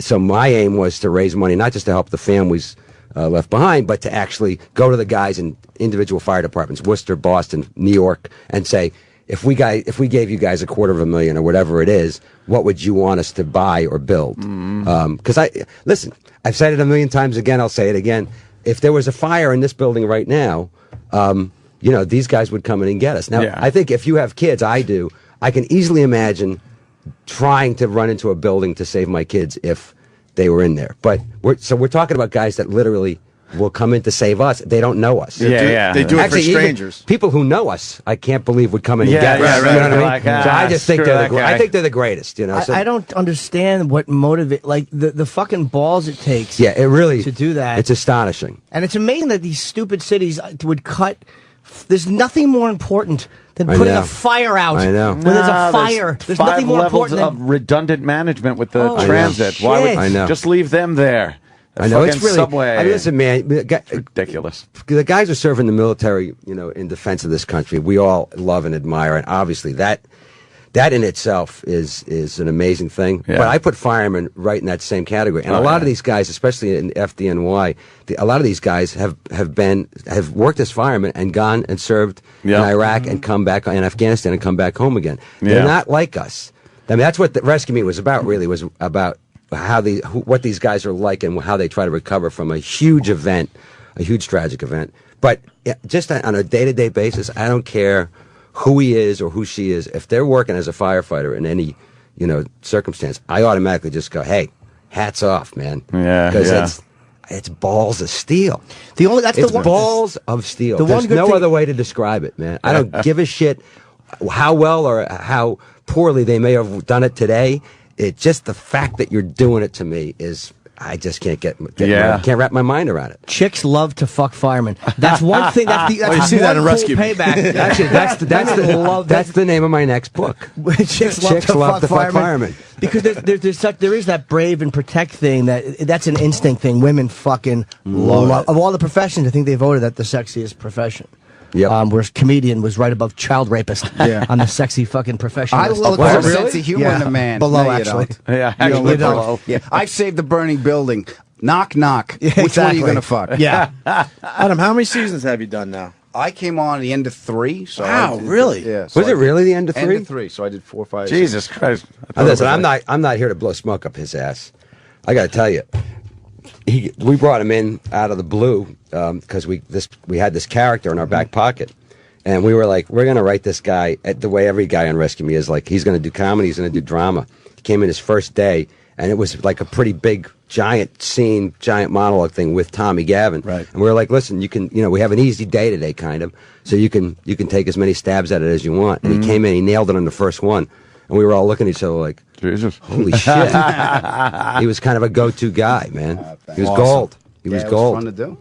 So my aim was to raise money, not just to help the families left behind, but to actually go to the guys in individual fire departments, Worcester, Boston, New York, and say, if we gave you guys $250,000 or whatever it is, what would you want us to buy or build? Because listen, I've said it a million times again, I'll say it again. If there was a fire in this building right now, these guys would come in and get us. Now, I think if you have kids, I do, I can easily imagine trying to run into a building to save my kids if they were in there. But we're talking about guys that literally will come in to save us. They don't know us. Yeah. They do it Actually, for even strangers. people who know us, I can't believe would come in and Yeah, get us. right, You know what I mean? like, So I just think screw they're that guy. I think they're the greatest. You know. So, I don't understand what motivate like the fucking balls it takes. yeah, it really to do that. It's astonishing. And it's amazing that these stupid cities would cut. There's nothing more important than I putting know. a fire out. I know. When there's a fire, there's five nothing more levels important of than. redundant management with the Oh, transit. Why would shit. I know. just leave them there? I know it's Fucking really. subway. I mean, listen, man. Ridiculous. The guys who serve in the military, you know, in defense of this country, we all love and admire, and obviously that in itself is an amazing thing. Yeah. But I put firemen right in that same category, and a lot of these guys, especially in FDNY, a lot of these guys have worked as firemen and gone and served in Iraq and come back in Afghanistan and come back home again. They're not like us. I mean, that's what the Rescue Me was about. Really, was about what these guys are like and how they try to recover from a huge event, a huge tragic event. But just on a day-to-day basis, I don't care who he is or who she is. If they're working as a firefighter in any, circumstance, I automatically just go, "Hey, hats off, man!" Yeah, because it's balls of steel. That's It's the one. balls of steel. The one There's good no thing- other way to describe it, man. I don't give a shit how well or how poorly they may have done it today. It's just the fact that you're doing it to me is. I just can't can't wrap my mind around it. Chicks love to fuck firemen. That's one thing. That's you one see that in cool Rescue Me. payback. Actually, that's the name of my next book. Chicks love to fuck firemen. Because there is that brave and protect thing that's an instinct thing. Women fucking love of all the professions. I think they voted that the sexiest profession. Yep. Whereas comedian was right above child rapist on the sexy fucking profession. I list. look Was for it really? sense of humor in a man. Below, No, you actually. don't. Yeah, You don't actually live below. Yeah, I've saved the burning building. Knock, knock. Yeah, Which one are exactly. you going to fuck? Yeah. Adam, how many seasons have you done now? I came on at the end of 3. So Wow, really? Yeah. So Was I it did- really the end of 3? End of 3. So I did 4, 5. Jesus Christ. Listen, I'm not here to blow smoke up his ass. I got to tell you, we brought him in out of the blue because we had this character in our back pocket, and we were like, we're going to write this guy the way every guy on Rescue Me is. Like, he's going to do comedy, he's going to do drama. He came in his first day, and it was like a pretty big, giant scene, giant monologue thing with Tommy Gavin. Right. And we were like, listen, you can, we have an easy day today, kind of, so you can take as many stabs at it as you want. And he came in, he nailed it on the first one, and we were all looking at each other like, Jesus. holy shit. He was kind of a go-to guy, man. He was Awesome. gold. He was Yeah, gold. It was fun to do.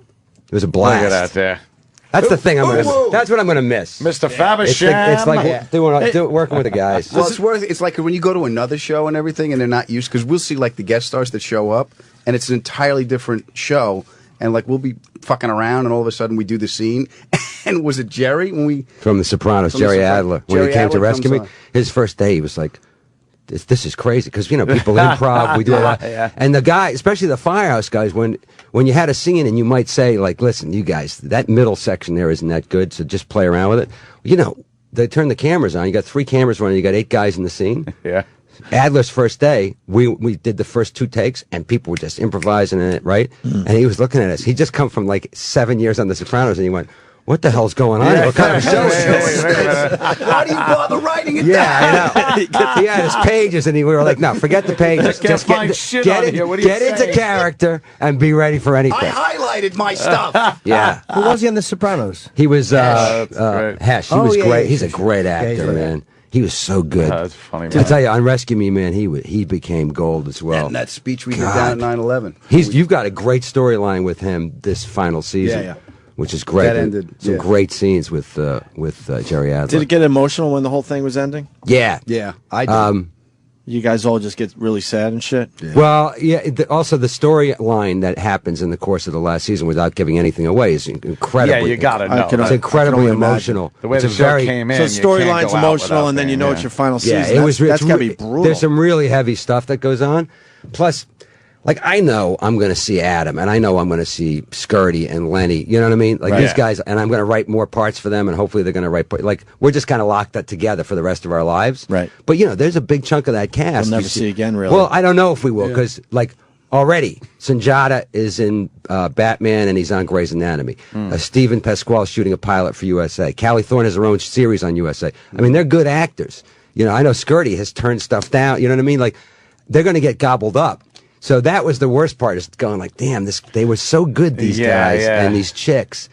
It was a Look blast. at that there. That's the thing that's what I'm going to miss. Mr. Fabersham. It's like working with the guys. Well, it's like when you go to another show and everything, and they're not used, because we'll see like the guest stars that show up, and it's an entirely different show, and like we'll be fucking around, and all of a sudden we do the scene, and was it Jerry when we? From The Sopranos, From The Jerry Sopranos. Adler. When Jerry he came to Adler rescue me, comes on. his first day, he was like, this is crazy. Because, people improv, we do a lot. Yeah. And the guy, especially the Firehouse guys, when you had a scene and you might say, like, listen, you guys, that middle section there isn't that good, so just play around with it. They turn the cameras on. You got 3 cameras running. You got 8 guys in the scene. Yeah. Adler's first day, we did the first 2 takes, and people were just improvising in it, right? And he was looking at us. He just come from like 7 years on The Sopranos, and he went, "What the hell's going on? What kind of show is this?" Wait a minute. Why do you bother writing it Yeah, I know. He had his pages, and we were like, "No, forget the pages. Can't find shit on here. What are you get into saying?" character and be ready for anything." I highlighted my stuff. Yeah, Who was he on The Sopranos? he was that's great. Hesh. He Oh, was yeah, great. yeah, He's a sure. great Yeah, actor, he's man. He was so good. That's funny, I man. tell you, on Rescue Me, man, he became gold as well. And that speech we did down at 9/11. You've got a great storyline with him this final season, Yeah. which is great. That ended, some yeah. great scenes with Jerry Adler. Did it get emotional when the whole thing was ending? Yeah. Yeah, I did. You guys all just get really sad and shit? Well, yeah. Also, the storyline that happens in the course of the last season, without giving anything away, is incredibly. Yeah, you got to I know. can It's I incredibly can only emotional. The way it's the a show very, came in. So you storyline's can't go out emotional, without and then being, you know yeah. it's your final Yeah, season. it was. That's it's got to really, be brutal. There's some really heavy stuff that goes on. Plus, like, I know I'm going to see Adam, and I know I'm going to see Skirty and Lenny. You know what I mean? Like, Right. these guys, and I'm going to write more parts for them, and hopefully they're going to write. Like, we're just kind of locked that together for the rest of our lives. Right. But there's a big chunk of that cast. We'll never You see again, really. Well, I don't know if we will, because like already Sanjata is in Batman, and he's on Grey's Anatomy. Stephen Pasquale is shooting a pilot for USA. Callie Thorne has her own series on USA. I mean, they're good actors. I know Skirty has turned stuff down. You know what I mean? Like, they're going to get gobbled up. So that was the worst part, is going like, damn, they were so good, these guys and these chicks.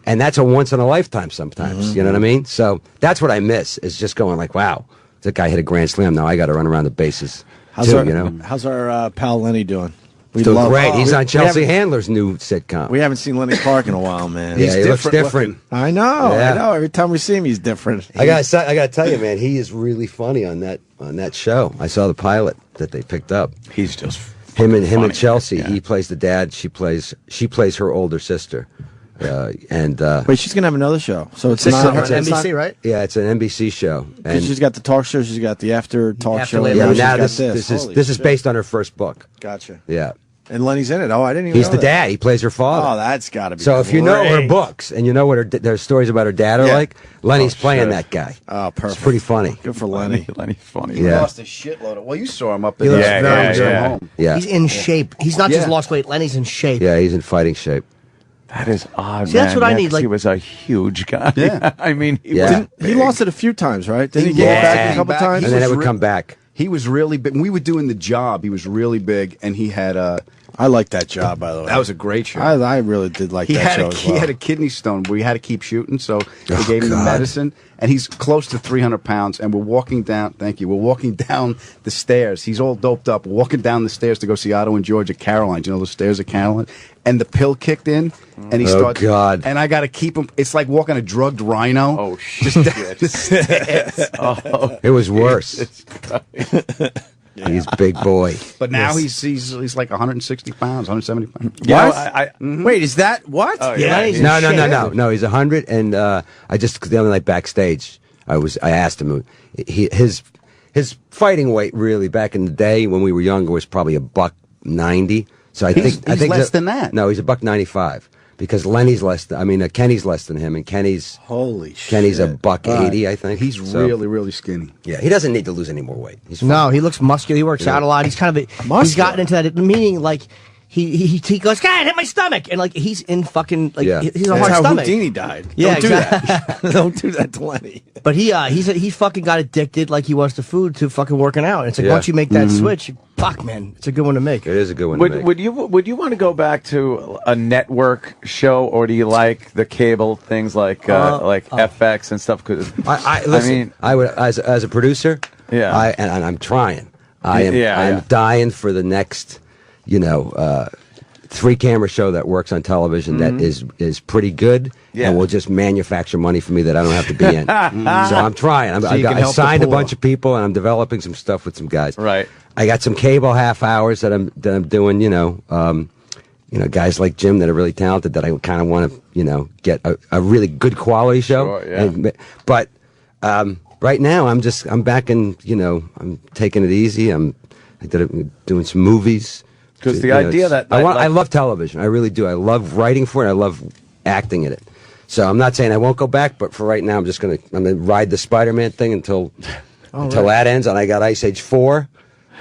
And that's a once in a lifetime sometimes. You know what I mean? So that's what I miss, is just going like, wow, that guy hit a grand slam. Now I got to run around the bases How's too, our, How's our pal Lenny doing? We Still love- great. He's on Chelsea haven't- Handler's new sitcom. We haven't seen Lenny Clark in a while, man. Yeah, he looks different. I know. Yeah. I know. Every time we see him, he's different. I gotta tell you, man, he is really funny on that show. I saw the pilot that they picked up. He's just Him and funny. Chelsea. Yeah. He plays the dad. She plays her older sister. Wait, she's gonna have another show. So it's It's not on it's not- NBC, right? Yeah, it's an NBC show. 'cause And she's got the talk show. She's got the after talk After show. Late and yeah, now but she's now got this is Holy this is shit. based on her first book. Gotcha. Yeah, And Lenny's in it. Oh, I didn't even. he's know the that. dad. He plays her father. Oh, that's got to be. So if you know her great. books and you know what there's stories about her dad are Yeah. like, Lenny's playing shit. that guy. Oh, perfect. It's pretty funny. Good for Lenny. Lenny's funny. He Yeah. lost a shitload of. Well, you saw him up He at looks the very good. home. Yeah, He's in shape. He's not just Yeah. lost weight. Lenny's in shape. yeah, he's in fighting shape. That is odd. See, that's man. what I Yeah, need, 'cause like- he was a huge guy. Yeah. I mean, he Yeah. was He big. lost it a few times, right? Didn't he He get it lost back it a couple back. times? And then was it would re- come back. He was really big. When we were doing The Job, he was really big, and he had I like that job, by the way. that was a great show. I really did like he that had show a, as he well. had a kidney stone. We had to keep shooting, so they Oh, gave him the God. medicine. And he's close to 300 pounds. And we're walking down. Thank you. We're walking down the stairs. He's all doped up. Walking down the stairs to go see Otto and George at Caroline's. You know the stairs at Caroline. And the pill kicked in, and he Oh, starts. God. And I got to keep him. It's like walking a drugged rhino. Oh, Just down the stairs. It was worse. He's a big boy. But now he's like 160 pounds, 170 pounds. You know, What? Wait, is that what? Oh, Yeah, he's in No, shape. no. He's 100, and I just the other night backstage, I asked him, his fighting weight really back in the day when we were younger was probably $190. So I think less than that. No, he's $195 because Lenny's less. Kenny's less than him, and Kenny's Holy shit. Kenny's $180, I think. He's So, really, really skinny. yeah. He doesn't need to lose any more weight. He's fine. No, he looks muscular. He works out a lot. He's kind of he's Muscular. gotten into that meaning like he goes, God, hit my stomach, and like he's in fucking like Yeah. he's a That's hard how stomach. Houdini died. Yeah, Don't do that. Don't do that to Lenny. But he fucking got addicted like he was to food to fucking working out. And it's like Yeah. once you make that switch, fuck man, it's a good one to make. It is a good one. to make. Would you want to go back to a network show, or do you like the cable things like FX and stuff? Because Listen, I would as a producer. Yeah. and I'm trying. I'm Yeah. dying for the next, 3-camera show that works on television that is pretty good Yeah. and will just manufacture money for me that I don't have to be in. So I'm trying. So you can I help the signed a poor. bunch of people and I'm developing some stuff with some guys. Right. I got some cable half hours that I'm doing. Guys like Jim that are really talented that I kind of want to get a really good quality show. Sure, yeah. But right now I'm back in. I'm taking it easy. I'm doing some movies. 'Cause the idea that I love television. I really do. I love writing for it. I love acting in it. So I'm not saying I won't go back, but for right now, I'm gonna ride the Spider-Man thing until that ends, and I got Ice Age 4.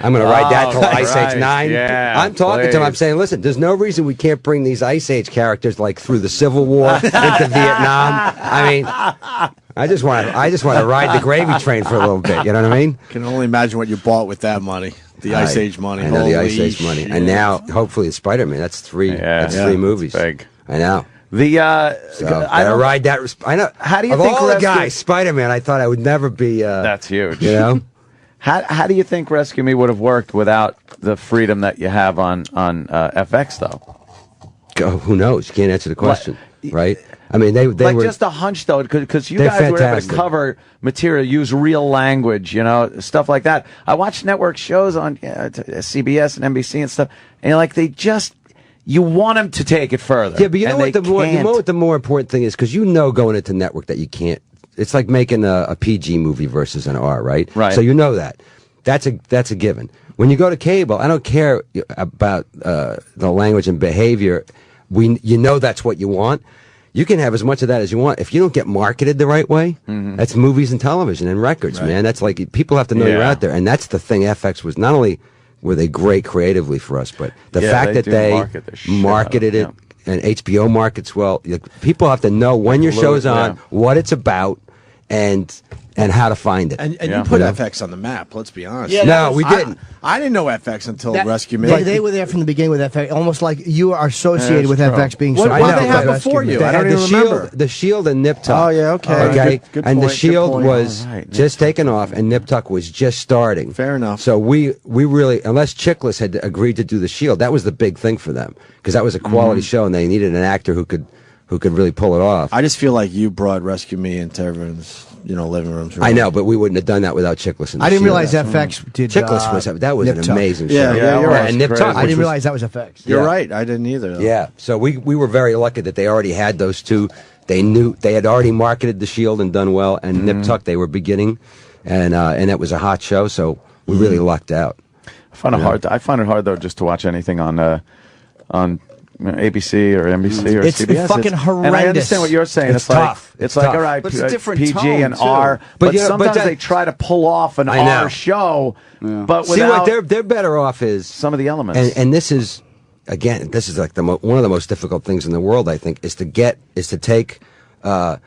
I'm going to ride that till Ice right. Age 9. Yeah, I'm talking to him. I'm please. saying, listen, there's no reason we can't bring these Ice Age characters like through the Civil War into Vietnam. I mean, I just want to ride the gravy train for a little bit. You know what I mean? Can only imagine what you bought with that money. The Ice Age money. I know the Ice Holy Age money. shit. And now, hopefully, it's Spider-Man. That's three. Yeah. That's Yeah. 3 movies. Big. I know. The So I gotta don't- ride that. I know. How do you of think all the Rescue- guys, Spider-Man? I thought I would never be. That's huge. You know. How do you think Rescue Me would have worked without the freedom that you have on FX though? Who knows? You can't answer the question, right? I mean, they Like were just a hunch though, because you They're guys were able to fantastic. cover material, use real language, stuff like that. I watch network shows on CBS and NBC and stuff, and like you want them to take it further. Yeah, but you know and what they can't. the more important thing is, because going into network that you can't. It's like making a PG movie versus an R, right? Right. So you know that. That's a given. When you go to cable, I don't care about the language and behavior. That's what you want. You can have as much of that as you want. If you don't get marketed the right way, that's movies and television and records, man. That's like people have to know you're Yeah. out there, and that's the thing. FX was not only were they great creatively for us, but the Yeah, fact they that do they market the shit out of marketed it, it. And HBO markets well. People have to know when your show's on, yeah. what it's about, and how to find it. And Yeah. you put You know? FX on the map. Let's be honest. Yeah, No, we didn't. I didn't know FX until That- Rescue Me. They were there from the beginning with FX, almost like you are associated Yeah, with that's true. FX being. What so did I know, they have but before Rescue you? Me. I don't They had even remember. the Shield and Nip Tuck. Oh, yeah, okay. Good and the point, good Shield point. was All right, just taken off, and Nip Tuck was just starting. Fair enough. So we really, unless Chickless had agreed to do the Shield, that was the big thing for them because that was a quality show, and they needed an actor who could really pull it off. I just feel like you brought Rescue Me into everyone's living rooms. I know, but we wouldn't have done that without Chickless. And the I didn't Shield. realize FX did. Chickless was that was Nip an Tuck. amazing show. Yeah, yeah, you're right. And Nip Crazy. Tuck, I which didn't was- realize that was FX. You're Yeah. right. I didn't either. Though. Yeah, so we were very lucky that they already had those two. They knew they had already marketed the Shield and done well, and Nip Tuck they were beginning, and it was a hot show, so we really lucked out. I find it hard though just to watch anything on ABC or NBC or It's CBS. fucking And I horrendous. understand what you're saying. It's like tough. it's It's like tough. all right, But it's a different PG tone, and too. R, But but you know, but sometimes that- they try to pull off an I know. R show, but See without what they're better off is some of the elements. and this is again this is like one of the most difficult things in the world. I think is to take a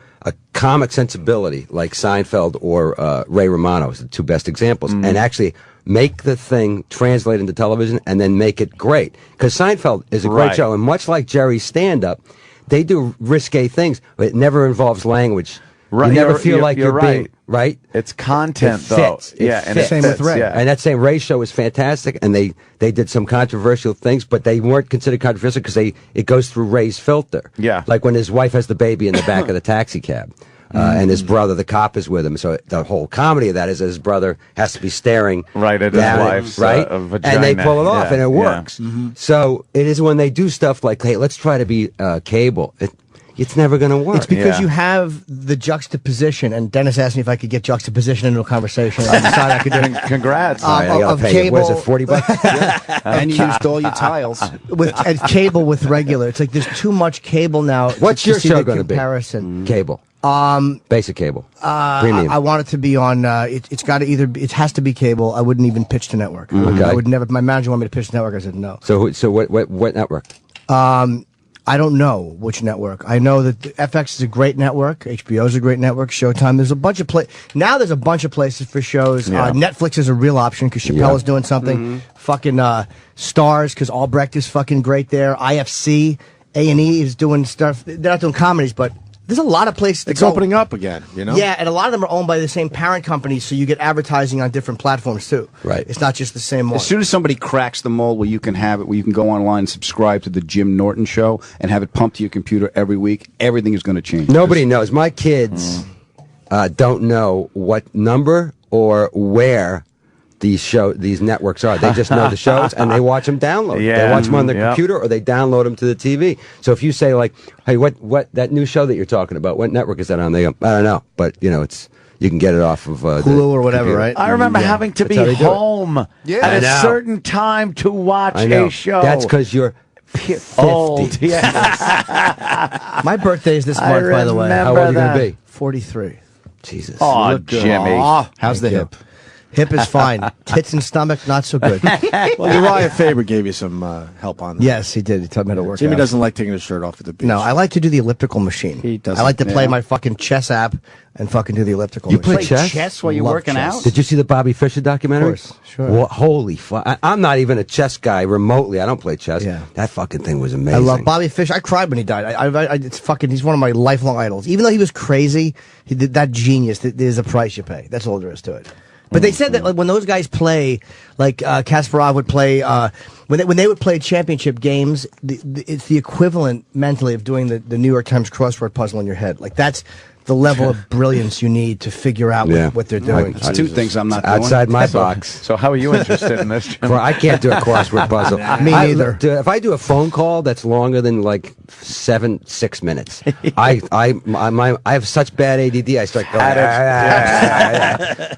comic sensibility like Seinfeld or Ray Romano's the two best examples, and actually make the thing translate into television and then make it great. Because Seinfeld is a great Right. show, and much like Jerry's stand-up, they do risque things, but it never involves language. Right, You never you're- feel you're- like you're you're being right. right. It's content, It though. fits. It Yeah, and fits. it Same with fits, Ray. yeah. And that same Ray show was fantastic, and they did some controversial things, but they weren't considered controversial because it goes through Ray's filter. Yeah. Like when his wife has the baby in the back of the taxi cab. And his brother, the cop, is with him. So the whole comedy of that is that his brother has to be staring Right at his down wife's, right, vagina. and they pull it off, Yeah, and it yeah. works. So it is when they do stuff like, "Hey, let's try to be cable." It's never going to work. It's because Yeah. you have the juxtaposition, and Dennis asked me if I could get juxtaposition into a conversation. I decided I could do it. Congrats. All right, I gotta of pay you. What is cable- it, $40? And you used all your tiles. with and cable with regular. It's like there's too much cable now. What's to your see show the going to be? comparison. Cable. Basic cable. Premium. I want it to be on. It's got to it has to be cable. I wouldn't even pitch to network. Okay. I would never. My manager wanted me to pitch to network. I said no. So what network? I don't know which network. I know that FX is a great network. HBO is a great network. Showtime. There's a bunch of now. There's a bunch of places for shows. Yeah. Netflix is a real option because Chappelle Yeah. is doing something. Fucking Stars because Albrecht is fucking great there. IFC, A&E is doing stuff. They're not doing comedies, but there's a lot of places. It's to go. opening up again. Yeah, and a lot of them are owned by the same parent company, so you get advertising on different platforms too. Right. It's not just the same one. As soon as somebody cracks the mold where you can have it, where you can go online and subscribe to the Jim Norton show and have it pumped to your computer every week, everything is going to change. Nobody knows. My kids don't know what number or where these networks are. They just know the shows and they watch them download. Yeah. They watch them on their Yeah. computer or they download them to the TV. So if you say like, "Hey, what that new show that you're talking about? What network is that on?" They go, "I don't know," but it's you can get it off of Hulu or whatever, computer. right? I remember having to be That's how they do it. home I at a know. certain time to watch I know. a show. That's because you're 50. old. Yeah. My birthday is this I month, by the way. remember How old are you going that. to be? 43. Jesus. Oh, Jimmy. How's the hip? Hip is fine. Tits and stomach, not so good. Well, Uriah Faber gave you some help on that. Yes, he did. He told me how to work Jimmy out. doesn't like taking his shirt off at the beach. No, I like to do the elliptical machine. He doesn't. I like to play Yeah. my fucking chess app and fucking do the elliptical You machine. play chess? Chess while you're Love working chess. out? Did you see the Bobby Fischer documentary? Of course, sure. Well, holy fuck! I'm not even a chess guy remotely. I don't play chess. Yeah. That fucking thing was amazing. I love Bobby Fischer. I cried when he died. It's fucking. He's one of my lifelong idols. Even though he was crazy, he did that genius. There's a price you pay. That's all there is to it. But they said that like, when those guys play, like Kasparov would play, when they would play championship games, it's the equivalent mentally of doing the New York Times crossword puzzle in your head. Like that's the level of brilliance you need to figure out Yeah. what they're doing. It's two things I'm not doing. outside my box. So how are you interested in this, Jim? I can't do a crossword puzzle. Me neither. If I do a phone call that's longer than like 6 minutes, I have such bad ADD. I start going.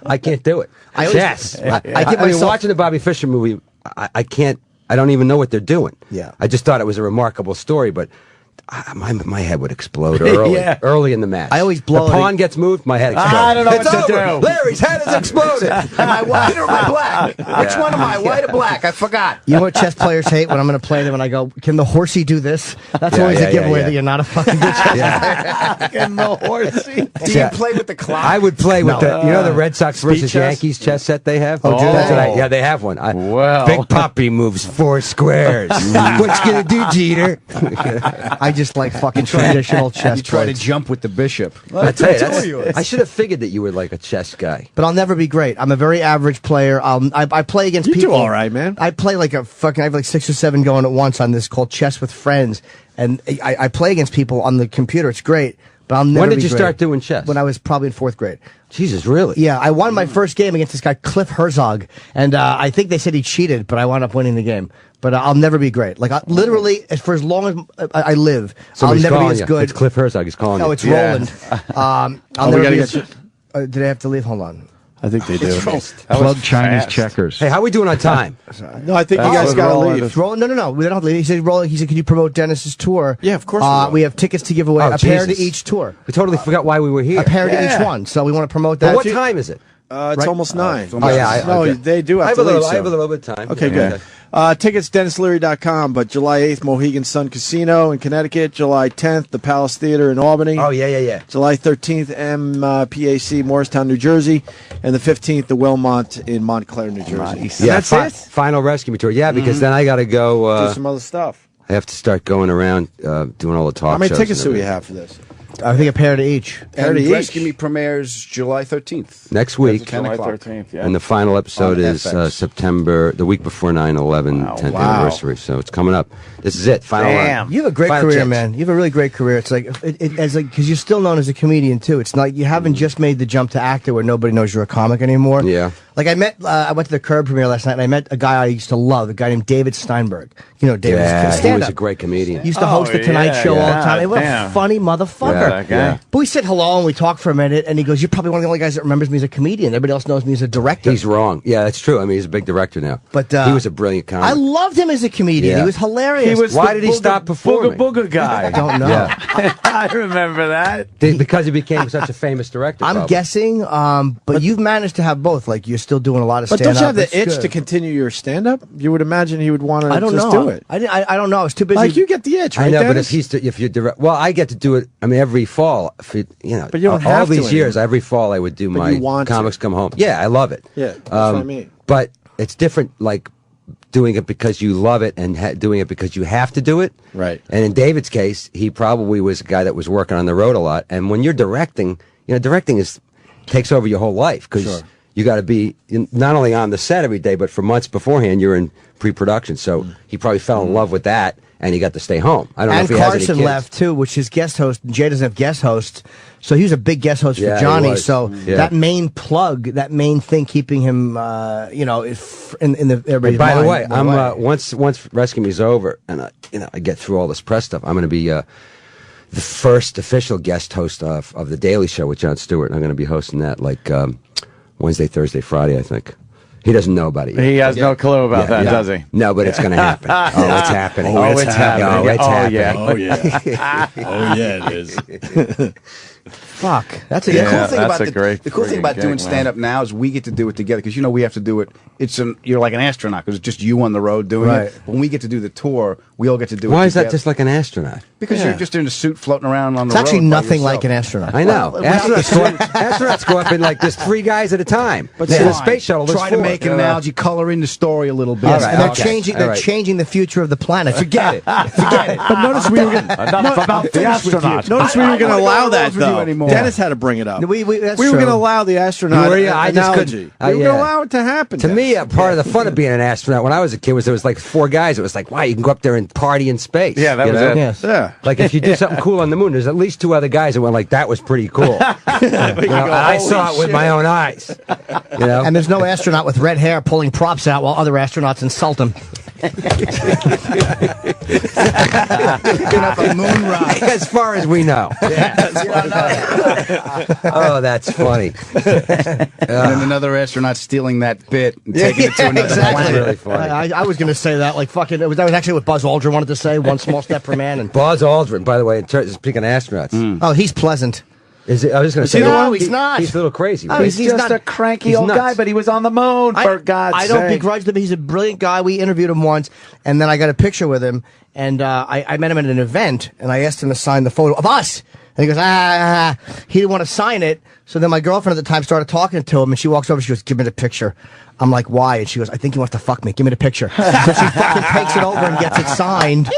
I can't do it. I always- Chess. I I give mean, myself- watching the Bobby Fischer movie. I can't. I don't even know what they're doing. Yeah. I just thought it was a remarkable story, but my head would explode early, Yeah. early in the match. I always blow the it. pawn gets moved, my head explodes. I don't know It's what to over. do. Larry's head has exploded. Am I white or am I black? Which one am I, white or black? I forgot. You know what chess players hate when I'm going to play them and I go, can the horsey do this? That's Yeah, always yeah, a giveaway yeah. that you're not a fucking good chess Yeah. Can the horsey? Do you play with the clock? I would play with the Red Sox versus chess? Yankees chess set they have. Oh, do That's they? what yeah, they have one. Well. Big Poppy moves 4 squares. What you gonna do, Jeter? I just like fucking traditional chess You try to players. jump with the bishop. I tell you, I should have figured that you were like a chess guy. But I'll never be great. I'm a very average player. I play against You do people. all right, man. I play like a fucking. I have like 6 or 7 going at once on this called Chess with Friends, and I play against people on the computer. It's great, but I'll never. When did be you great. start doing chess? When I was probably in 4th grade. Jesus, really? Yeah, I won my first game against this guy Cliff Herzog, and I think they said he cheated, but I wound up winning the game. But I'll never be great. Like literally, for as long as I live, Somebody's I'll never be calling as you. good. It's Cliff Herzog. He's calling No, you. it's Yeah. Roland. I'll we never gotta be get as. Did I have to leave? Hold on. I think they do. Plug Chinese fast. checkers. Hey, how are we doing on time? No, I think you That's guys what got to Roland leave. is. Roland, no. We don't have to leave. He said, Roland, he said, could you promote Dennis's tour? Yeah, of course we will. We have tickets to give away, Oh, a pair to Jesus. each tour. We totally forgot why we were here. A pair to Yeah. each one. So we want to promote But that. what time is it? It's Right. almost 9. Oh, yeah, no, okay. they do have I have to a little. leave. I have a so. little bit of time. Okay, good. Tickets, DenisLeary.com, but July 8th, Mohegan Sun Casino in Connecticut. July 10th, the Palace Theater in Albany. Oh yeah. July 13th, MPAC, Morristown, New Jersey. And the 15th, the Wilmont in Montclair, New Jersey. Nice. And Yeah, that's it? Final Rescue Me tour. Yeah, because then I got to go. Do some other stuff. I have to start going around doing all the talk How many shows tickets and do we everything. have for this? I think a pair to each. Pair And to each. Rescue Me premieres July 13th. Next week. 10 July o'clock. 13th, yeah. And the final episode On is FX. September, the week before 9/11, 10th anniversary. So it's coming up. This is it. Final. Damn. You have a great Final career, chance. man. You have a really great career. It's like, because you're still known as a comedian, too. It's not, you haven't just made the jump to actor where nobody knows you're a comic anymore. Yeah. Like I went to the Curb premiere last night and I met a guy I used to love, a guy named David Steinberg. You know, David. Yeah, he stand was up. a great comedian. He used to host the Tonight yeah, Show all the yeah. time. What a Damn. funny motherfucker. Yeah, that guy. yeah. But we said hello and we talked for a minute, and he goes, "You're probably one of the only guys that remembers me as a comedian. Everybody else knows me as a director." He's wrong. Yeah, that's true. I mean, he's a big director now. But, he was a brilliant comic. I loved him as a comedian. Yeah. He was hilarious. He was Why the did he stop performing? Booga guy. I don't know. Yeah. I remember that. Because he became such a famous director. I'm probably. guessing, but you've managed to have both. Like you're still doing a lot of But stand-up. don't you have the It's itch good. to continue your stand-up? You would imagine he would want to I don't just know. do it. I don't know. I was too busy. Like, you get the itch, right, I know, but Dennis? if you direct, well, I get to do it. I mean, every fall, But But you don't all have to these years, anymore. every fall, I would do But my you want comics to. come home. Yeah, I love it. Yeah, that's what I mean. But it's different, like doing it because you love it and doing it because you have to do it. Right. And in David's case, he probably was a guy that was working on the road a lot. And when you're directing, directing takes over your whole life because Sure. you got to be not only on the set every day, but for months beforehand, you're in pre-production. So he probably fell in love with that, and he got to stay home. I don't know and if he has Carson any kids. left too, which is guest host. Jay doesn't have guest hosts, so he was a big guest host Yeah, for he Johnny. was. So Yeah. that main plug, that main thing, keeping him, in the everybody's And by the mind, way, went away. once Rescue Me's over, and I get through all this press stuff, I'm going to be the first official guest host of the Daily Show with Jon Stewart, and I'm going to be hosting that like Wednesday, Thursday, Friday, I think. He doesn't know about it yet. He has no clue about that, does he? No, but it's going to happen. Oh, it's happening. Oh, it's happening. Oh, it's Oh, happening. yeah. Oh yeah. Oh yeah, it is. Fuck, that's a Yeah. The cool thing that's about a great the cool thing friggin' about gig, doing man. stand up now is we get to do it together because we have to do it. You're like an astronaut because it's just you on the road doing Right. it. When we get to do the tour, we all get to do it. Why is that together. just like an astronaut? Because you're just in a suit floating around on the It's actually road by nothing yourself. like an astronaut. I know. Astronauts go up in like there's 3 guys at a time. But in a space shuttle, there's Try 4. to make an analogy, color in the story a little bit. All right, And they're okay. changing. All They're right. changing the future of the planet. Forget it. Forget it. But notice we were going Enough about the astronaut. Notice we I were going to don't wanna go allow to that those with you though. anymore. Dennis had to bring it up. That's we were true. going to allow the astronaut You were, yeah, I just analogy. couldn't- we were going to yeah. allow it to happen. To me, Dennis. part of the fun of being an astronaut when I was a kid was there was like 4 guys. It was like, wow, you can go up there and party in space. Yeah, that you was know? it. Yes. yeah. Like if you do something cool on the moon, there's at least 2 other guys that went like, that was pretty cool. You know, I saw it with my own eyes. You know? And there's no astronaut with red hair pulling props out while other astronauts insult him. Picking up a moon rock. As far as we know. Oh, that's funny. And then another astronaut stealing that bit and taking it to another exactly. planet. Really funny. I was going to say that, like fucking. That was actually what Buzz Aldrin wanted to say. One small step for man. And Buzz Aldrin, by the way, speaking of astronauts, oh, he's pleasant. is it? I was going to say, he the one? He's not. He's a little crazy. Oh, Right? He's just not- a cranky he's old nuts. guy, but he was on the moon, for God's I sake. don't begrudge him. He's a brilliant guy. We interviewed him once, and then I got a picture with him, and I met him at an event, and I asked him to sign the photo of us. And he goes, he didn't want to sign it. So then my girlfriend at the time started talking to him, and she walks over, she goes, give me the picture. I'm like, why? And she goes, I think he wants to fuck me. Give me the picture. So she fucking takes it over and gets it signed.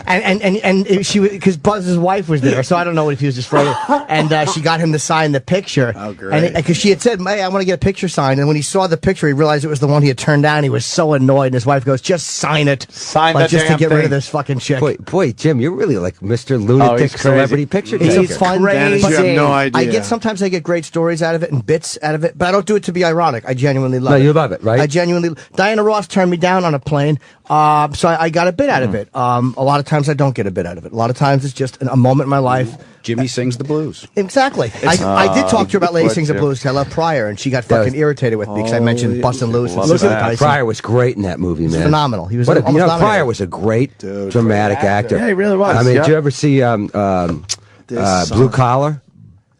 And she, because Buzz's wife was there, so I don't know if he was just frozen. And she got him to sign the picture. Oh, great. And because she had said, "Hey, I want to get a picture signed." And when he saw the picture, he realized it was the one he had turned down. He was so annoyed. And his wife goes, "Just sign it, Sign like, the just to damn get rid of thing." this fucking chick." Boy, Jim, you're really like Mr. Lunatic he's crazy. celebrity picture He's taker. fun. Dennis, but you have no idea. Sometimes I get great stories out of it and bits out of it, but I don't do it to be ironic. I genuinely love it. No, you love it, right? I genuinely. Diana Ross turned me down on a plane, so I got a bit out of it. A lot of times I don't get a bit out of it. A lot of times it's just a moment in my life. Jimmy sings the blues. Exactly. I did talk to her about Lady What, Sings the Jim? Blues. I love Pryor, and she got fucking irritated with me because I mentioned busting loose and Love Cicely that. Tyson. Pryor was great in that movie, man. phenomenal. He was What almost nominated. Pryor was a great dramatic actor. Yeah, he really was, I mean, yeah. did you ever see Blue Collar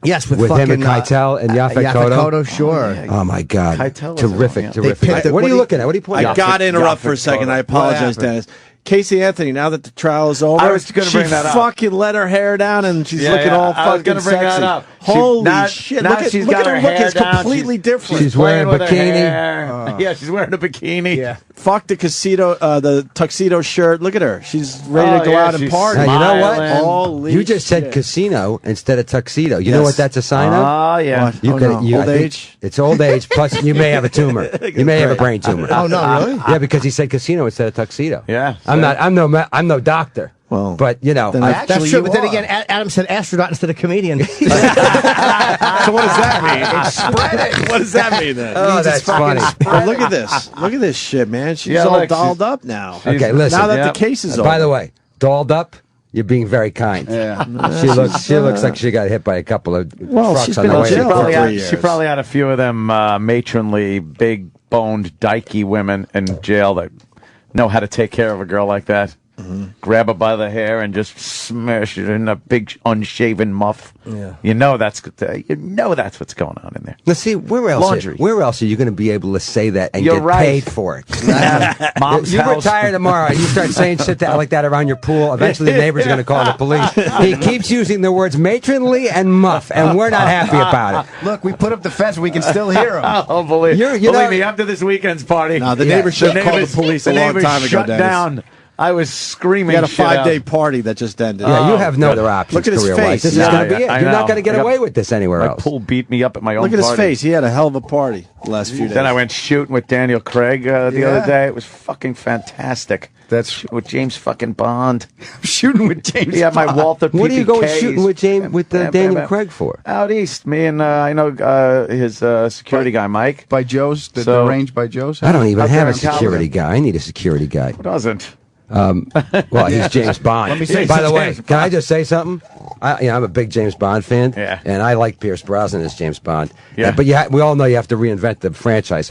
Yes, with with fucking, him and Keitel and Yaphet Yaphet Kotto? Kotto, sure. Oh my God! Keitel was Terrific, the one, yeah. terrific. They picked What are you the- looking at? What are you pointing I at? got to interrupt for a Yaphet second. Kotto. I apologize, What happened? Dennis. Casey Anthony, now that the trial is over, I was gonna bring that up. She fucking let her hair down and she's looking all I was fucking gonna bring sexy. that up. Holy now, shit! Now Look at, she's look got at her her look; hair it's down. completely different. She's wearing playing with her bikini. hair. Yeah, she's wearing a bikini. Yeah. Fuck the the tuxedo shirt. Look at her; she's ready to go out and she's party. Now, you know what? smiling. Holy You just said shit. casino instead of tuxedo. You know Yes. what that's a sign of? Oh, yeah. What? You Oh, could- no. you- I Old think age? It's old age. Plus, you may have a tumor. You may have a brain tumor. Oh no, really? Yeah, because he said casino instead of tuxedo. Yeah, I'm so- not. I'm no doctor. Well, but you know, then I, Actually, That's true. you But then are. again, Adam said astronaut instead of comedian. So what does that mean? It's spreading. What does that mean then? oh, that's funny. Oh, look at this! Look at this shit, man. She's Yeah, all look, dolled up now. Okay, listen. Now that Yep. the case is over. By the way, dolled up. You're being very kind. Yeah. She looks like she got hit by a couple of trucks she's on been the in way. jail to for court. Probably 3 had, years. she probably had a few of them matronly, big-boned, dykey women in jail that know how to take care of a girl like that. Grab her by the hair and just smash it in a big unshaven muff. Yeah. You know that's what's going on in there. Let's see where else. Laundry. Where else are you going to be able to say that and You're get right. paid for it? Mom's You house. retire tomorrow and you start saying shit like that around your pool. Eventually, the neighbors are going to call the police. He keeps using the words matronly and muff, and we're not happy about it. Look, we put up the fence. We can still hear him. Oh, believe You know- me, after this weekend's party, No, the neighbors should have called the police a long neighbors time ago, shut Dennis. down. I was screaming. We had a shit out. 5-day party that just ended. Yeah, you have no other options Look at his career-wise. face. This is Yeah, going to be yeah, it. I You're know. not going to get I got- away with this anywhere My else. pool beat me up at my own Look at his party. face. He had a hell of a party the last few days. Then I went shooting with Daniel Craig the other day. It was fucking fantastic. That's Shooting with James fucking Bond. shooting with James. He had my Bond. Walther What are you going PPKs. shooting with James with Bam, bam, Daniel bam. Craig for? Out east. Me and I know his security guy, Mike. by Joe's the So- range by Joe's. I don't even Out have there a in California. security guy. I need a security guy. Who doesn't? Well, he's James Bond. Let me say By the way, James can I just say something? I'm a big James Bond fan, Yeah. and I like Pierce Brosnan as James Bond. Yeah. But we all know you have to reinvent the franchise.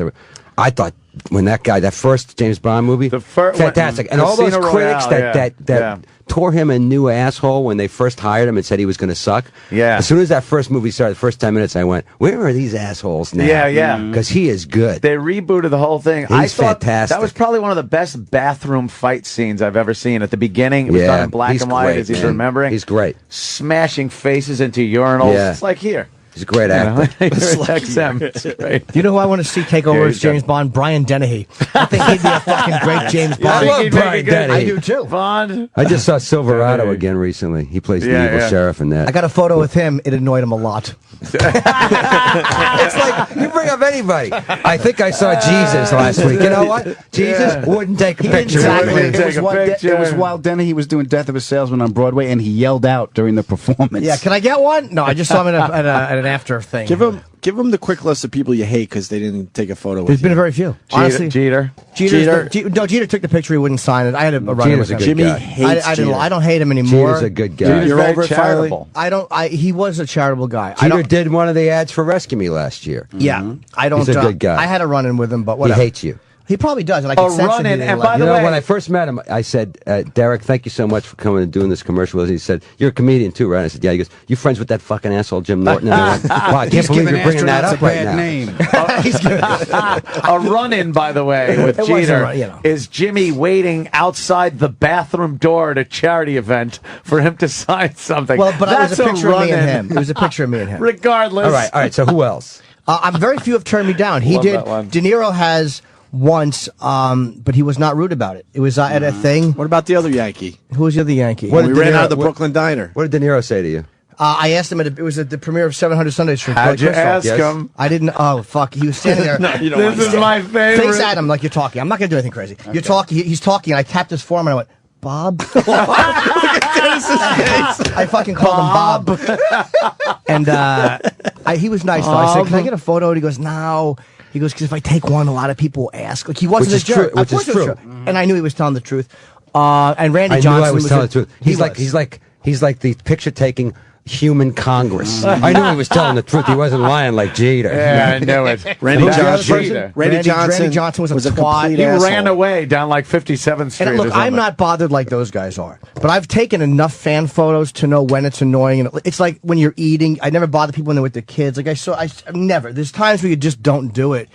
I thought when that first James Bond movie, fantastic, and all those Casino critics Royale, that yeah. tore him a new asshole when they first hired him and said he was going to suck. Yeah. As soon as that first movie started, the first 10 minutes, I went, "Where are these assholes now?" Yeah, yeah. Because he is good. They rebooted the whole thing. He's I thought fantastic. that was probably one of the best bathroom fight scenes I've ever seen. At the beginning, it was Yeah, done in black he's and white, great, as he's man. remembering. He's great. Smashing faces into urinals. Yeah. It's like here. He's a great You know? actor. It's XM. It's great. Do you know who I want to see take over Yeah, as he's got- James Bond? Brian Dennehy. I think he'd be a fucking great James I Bond. love he'd make Brian a good- Dennehy. I do too. Bond. I just saw Silverado Dennehy. again recently. He plays the Yeah, evil yeah. sheriff in that. I got a photo with him. It annoyed him a lot. It's like you bring up anybody. I think I saw Jesus last week. You know what? Jesus wouldn't take a picture. Exactly. with me. Take a picture. It was while Denny was doing Death of a Salesman on Broadway, and he yelled out during the performance. Yeah, can I get one? No, I just saw him at an after thing. Give them the quick list of people you hate because they didn't take a photo with There's been you. very few. Honestly, Jeter. Jeter took the picture. He wouldn't sign it. I had a run Jeter's with a him. good Jimmy guy. hates Jeter. I don't hate him anymore. Jeter's a good guy. Jeter's You're very over it finally? charitable. He was a charitable guy. Jeter did one of the ads for Rescue Me last year. Yeah, I don't. He's a good guy. I had a run in with him, but He whatever. hates you. He probably does, and I can A sense run that he in, didn't and like by it. the You know, way- when I first met him, I said, Derek, thank you so much for coming and doing this commercial with us. He said, you're a comedian too, right? I said, yeah. He goes, you friends with that fucking asshole Jim Norton? And I went, wow, I can't believe you're bringing that up right now. Name. A run-in, by the way, with It was a Jeter run, you know. is Jimmy waiting outside the bathroom door at a charity event for him to sign something. Well, but it was That's a picture of me and run-in. him. It was a picture of me and him. Regardless. All right. So who else? I'm very few have turned me down. He Love did. that one. De Niro has once, but he was not rude about it. It was at a thing. What about the other Yankee? Who was the other Yankee? What We did ran De Niro- out of the what- Brooklyn Diner. What did De Niro say to you? I asked him. It was at the premiere of 700 Sundays for How'd Billy you Crystal. ask Yes. him? I didn't. Oh fuck! He was standing there. You don't want This to is say. my favorite. Face at him like you're talking. I'm not gonna do anything crazy. You're talking. He's talking. And I tapped his forearm and I went, Bob. I fucking called him Bob. And he was nice though. I said, "Can I get a photo?" And he goes, "No." He goes, "Because if I take one, a lot of people will ask." Like he wasn't Which a is jerk. true, Of which is course it was true. And I knew he was telling the truth. And Randy I Johnson knew I was telling the truth. He's was. like the picture taking human Congress. I knew he was telling the truth. He wasn't lying like Jeter. Yeah, I knew it. Randy That's Johnson. Jeter. Randy Johnson was a twat. complete He He asshole. ran away down like 57th Street. And or look, I'm something. not bothered like those guys are, but I've taken enough fan photos to know when it's annoying. And it's like when you're eating. I never bother people when they're with their kids. Like I never. There's times where you just don't do it,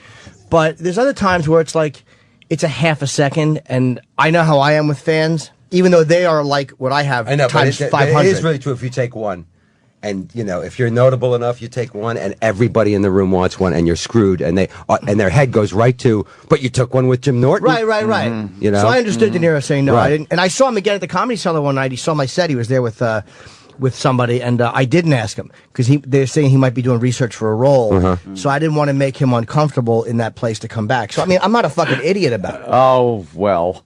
but there's other times where it's like it's a half a second, and I know how I am with fans, even though they are like what I have I know, but times it 500. is really true if you take one. And if you're notable enough, you take one, and everybody in the room wants one, and you're screwed. And and their head goes right to, but you took one with Jim Norton, Right. You know? So I understood De Niro saying no. Right. I didn't, and I saw him again at the Comedy Cellar one night. He saw my set. He was there with somebody, and I didn't ask him because they're saying he might be doing research for a role. So I didn't want to make him uncomfortable in that place to come back. So I mean, I'm not a fucking idiot about it. Oh, well.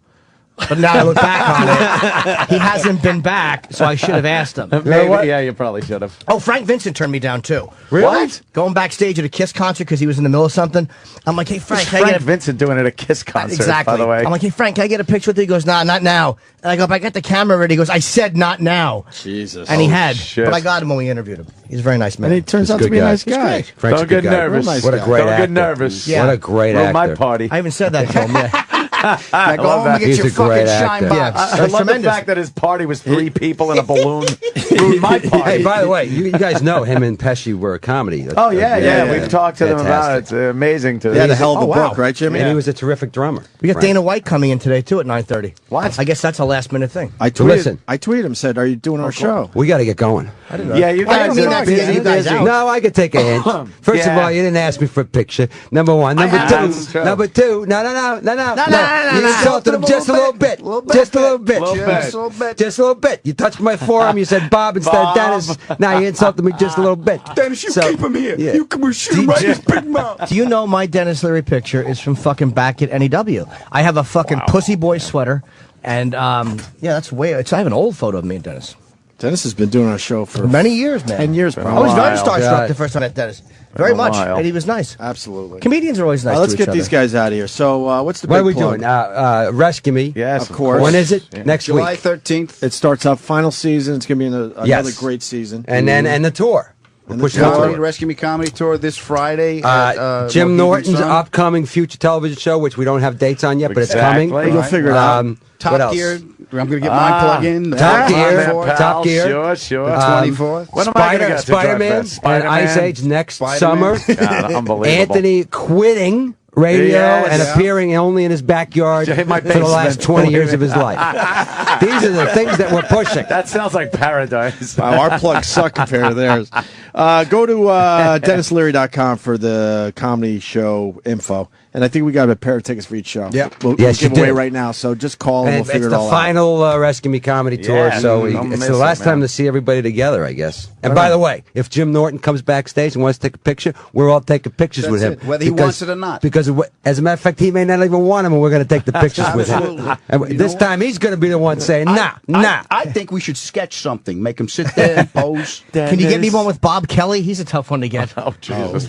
But now I look back on it, he hasn't been back, so I should have asked him. Maybe, yeah, you probably should have. Oh, Frank Vincent turned me down too. Really? What? Going backstage at a Kiss concert because he was in the middle of something. I'm like, hey Frank, can I Frank get a Vincent doing it at a Kiss concert, Exactly. by the way. I'm like, hey, Frank, can I get a picture with you? He goes, nah, not now. And I go, but I got the camera ready. He goes, I said not now. Jesus. And he had. shit. But I got him when we interviewed him. He's a very nice man. And he turns He's a out to good be a guy. nice He's guy. great. Frank's a Don't good get guy. nervous. Real nice What a guy. great Don't actor. get nervous. Yeah. What a great Ruin actor. my party. I even said that to him, yeah. Now go home and get He's your a great fucking shine actor. box. Yeah. I That's love the tremendous. fact that his party was 3 people in a balloon. Ruined my party. Hey, by the way, you guys know him and Pesci were a comedy. Oh, yeah. We've talked to them about it. Fantastic. It's amazing to They had a hell of a Oh, wow. book, right, Jimmy? And he was a terrific drummer. We got Frank. Dana White coming in today, too, at 9:30. What? I guess that's a last-minute thing. I Listen. tweeted him, said, "Are you doing our show?" We got to get going. Yeah, you Well, I guys don't mean are that to get you guys busy. out. No, I could take a hint. First of Yeah. all, you didn't ask me for a picture. Number one. Number That's two. true. Number two. No. You insulted him just a little bit. Just a little bit. Just a little bit. Just a little bit. You touched my forearm. You said Bob instead of Dennis. Now you insulted me just a little bit. Dennis, you So, keep him here. yeah. You can shoot him right in his big mouth. Do you know my Dennis Leary picture is from fucking back at NEW? I have a fucking Pussy Boy sweater, and yeah, that's I have an old photo of me and Dennis. Dennis has been doing our show for Many years, man. 10 years, I probably. was very Wild. starstruck God. the first time I met Dennis. Very a much, while. and he was nice. Absolutely. Comedians are always nice. All right, let's to get each these other. guys out of here. So, what's the What are big we plug? doing? Rescue Me. Yes, Of course. When is it? Yeah. Next July week. 13th. It starts up final season. It's going to be another Yes. great season. And the tour. And the Pushing tour. the Comedy, tour. Rescue Me Comedy Tour this Friday. Jim Mohegan Norton's Sun. upcoming future television show, which we don't have dates on yet, but it's Exactly. coming. You'll figure it out. What Top else? Gear. I'm going to get my plug in. Top Gear. Pal, Top Gear. Sure. 24th. When am I gonna get to Spider-Man Drug and Fest? Spider-Man? Ice Age next Spider-Man. summer. God, unbelievable. Anthony quitting radio Yes. and Yeah. appearing only in his backyard In my for the last basement. 20 years of his life. These are the things that we're pushing. That sounds like paradise. Wow, our plugs suck compared to theirs. Go to DenisLeary.com for the comedy show info. And I think we got a pair of tickets for each show. Yep. We'll Yes, give you away do. right now. So just call and we'll And figure it's it the all out. final Rescue Me comedy tour, Yeah, so don't it's miss the it, last time man. to see everybody together, I guess. And by the way, if Jim Norton comes backstage and wants to take a picture, we're all taking pictures with him. That's it, whether he wants it or not. Because, as a matter of fact, he may not even want him, and we're going to take the pictures with him. And this time, he's going to be the one saying, nah. I think we should sketch something. Make him sit there and pose. Can you get me one with Bob Kelly? He's a tough one to get. Oh, Jesus.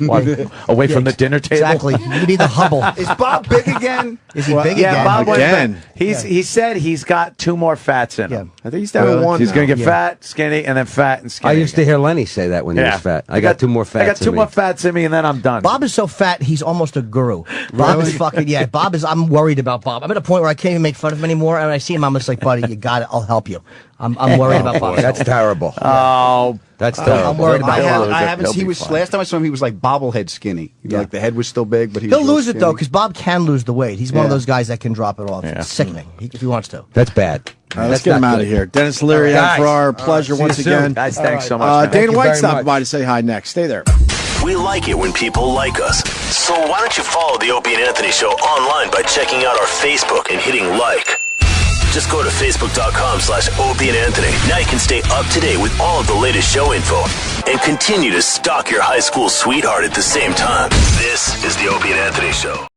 Away from the dinner table? Exactly. You need the Hubble. Is Bob big again? Is he big again? Bob went Again. back. He said he's got 2 more fats in him. I think he's down to one. He's now. going to get fat, skinny, and then fat and skinny. I used to hear Lenny say that when he was fat. I got 2 more fats I got 2 more fats in me, and then I'm done. Bob is so fat, he's almost a guru. Bob is fucking, Bob is, I'm worried about Bob. I'm at a point where I can't even make fun of him anymore, and when I see him, I'm just like, buddy, you got it, I'll help you. I'm worried about Bob. That's terrible. Oh, That's terrible. I'm worried about Bob. I haven't. He'll He be was fine. last time I saw him. He was like bobblehead skinny. Like the head was still big, but He'll lose it, though, because Bob can lose the weight. He's one of Yeah. those guys that can drop it off. Yeah. It's sickening, if he wants to. That's bad. All right, let's get him out of here. Dennis Leary on Guys. Ferrara. Pleasure See you once soon. again. guys, thanks so much. man. Dana you White very stopping much. by to say hi next. Stay there. We like it when people like us. So why don't you follow the Opie and Anthony Show online by checking out our Facebook and hitting like. Just go to facebook.com/Opie and Anthony. Now you can stay up to date with all of the latest show info and continue to stalk your high school sweetheart at the same time. This is the Opie and Anthony Show.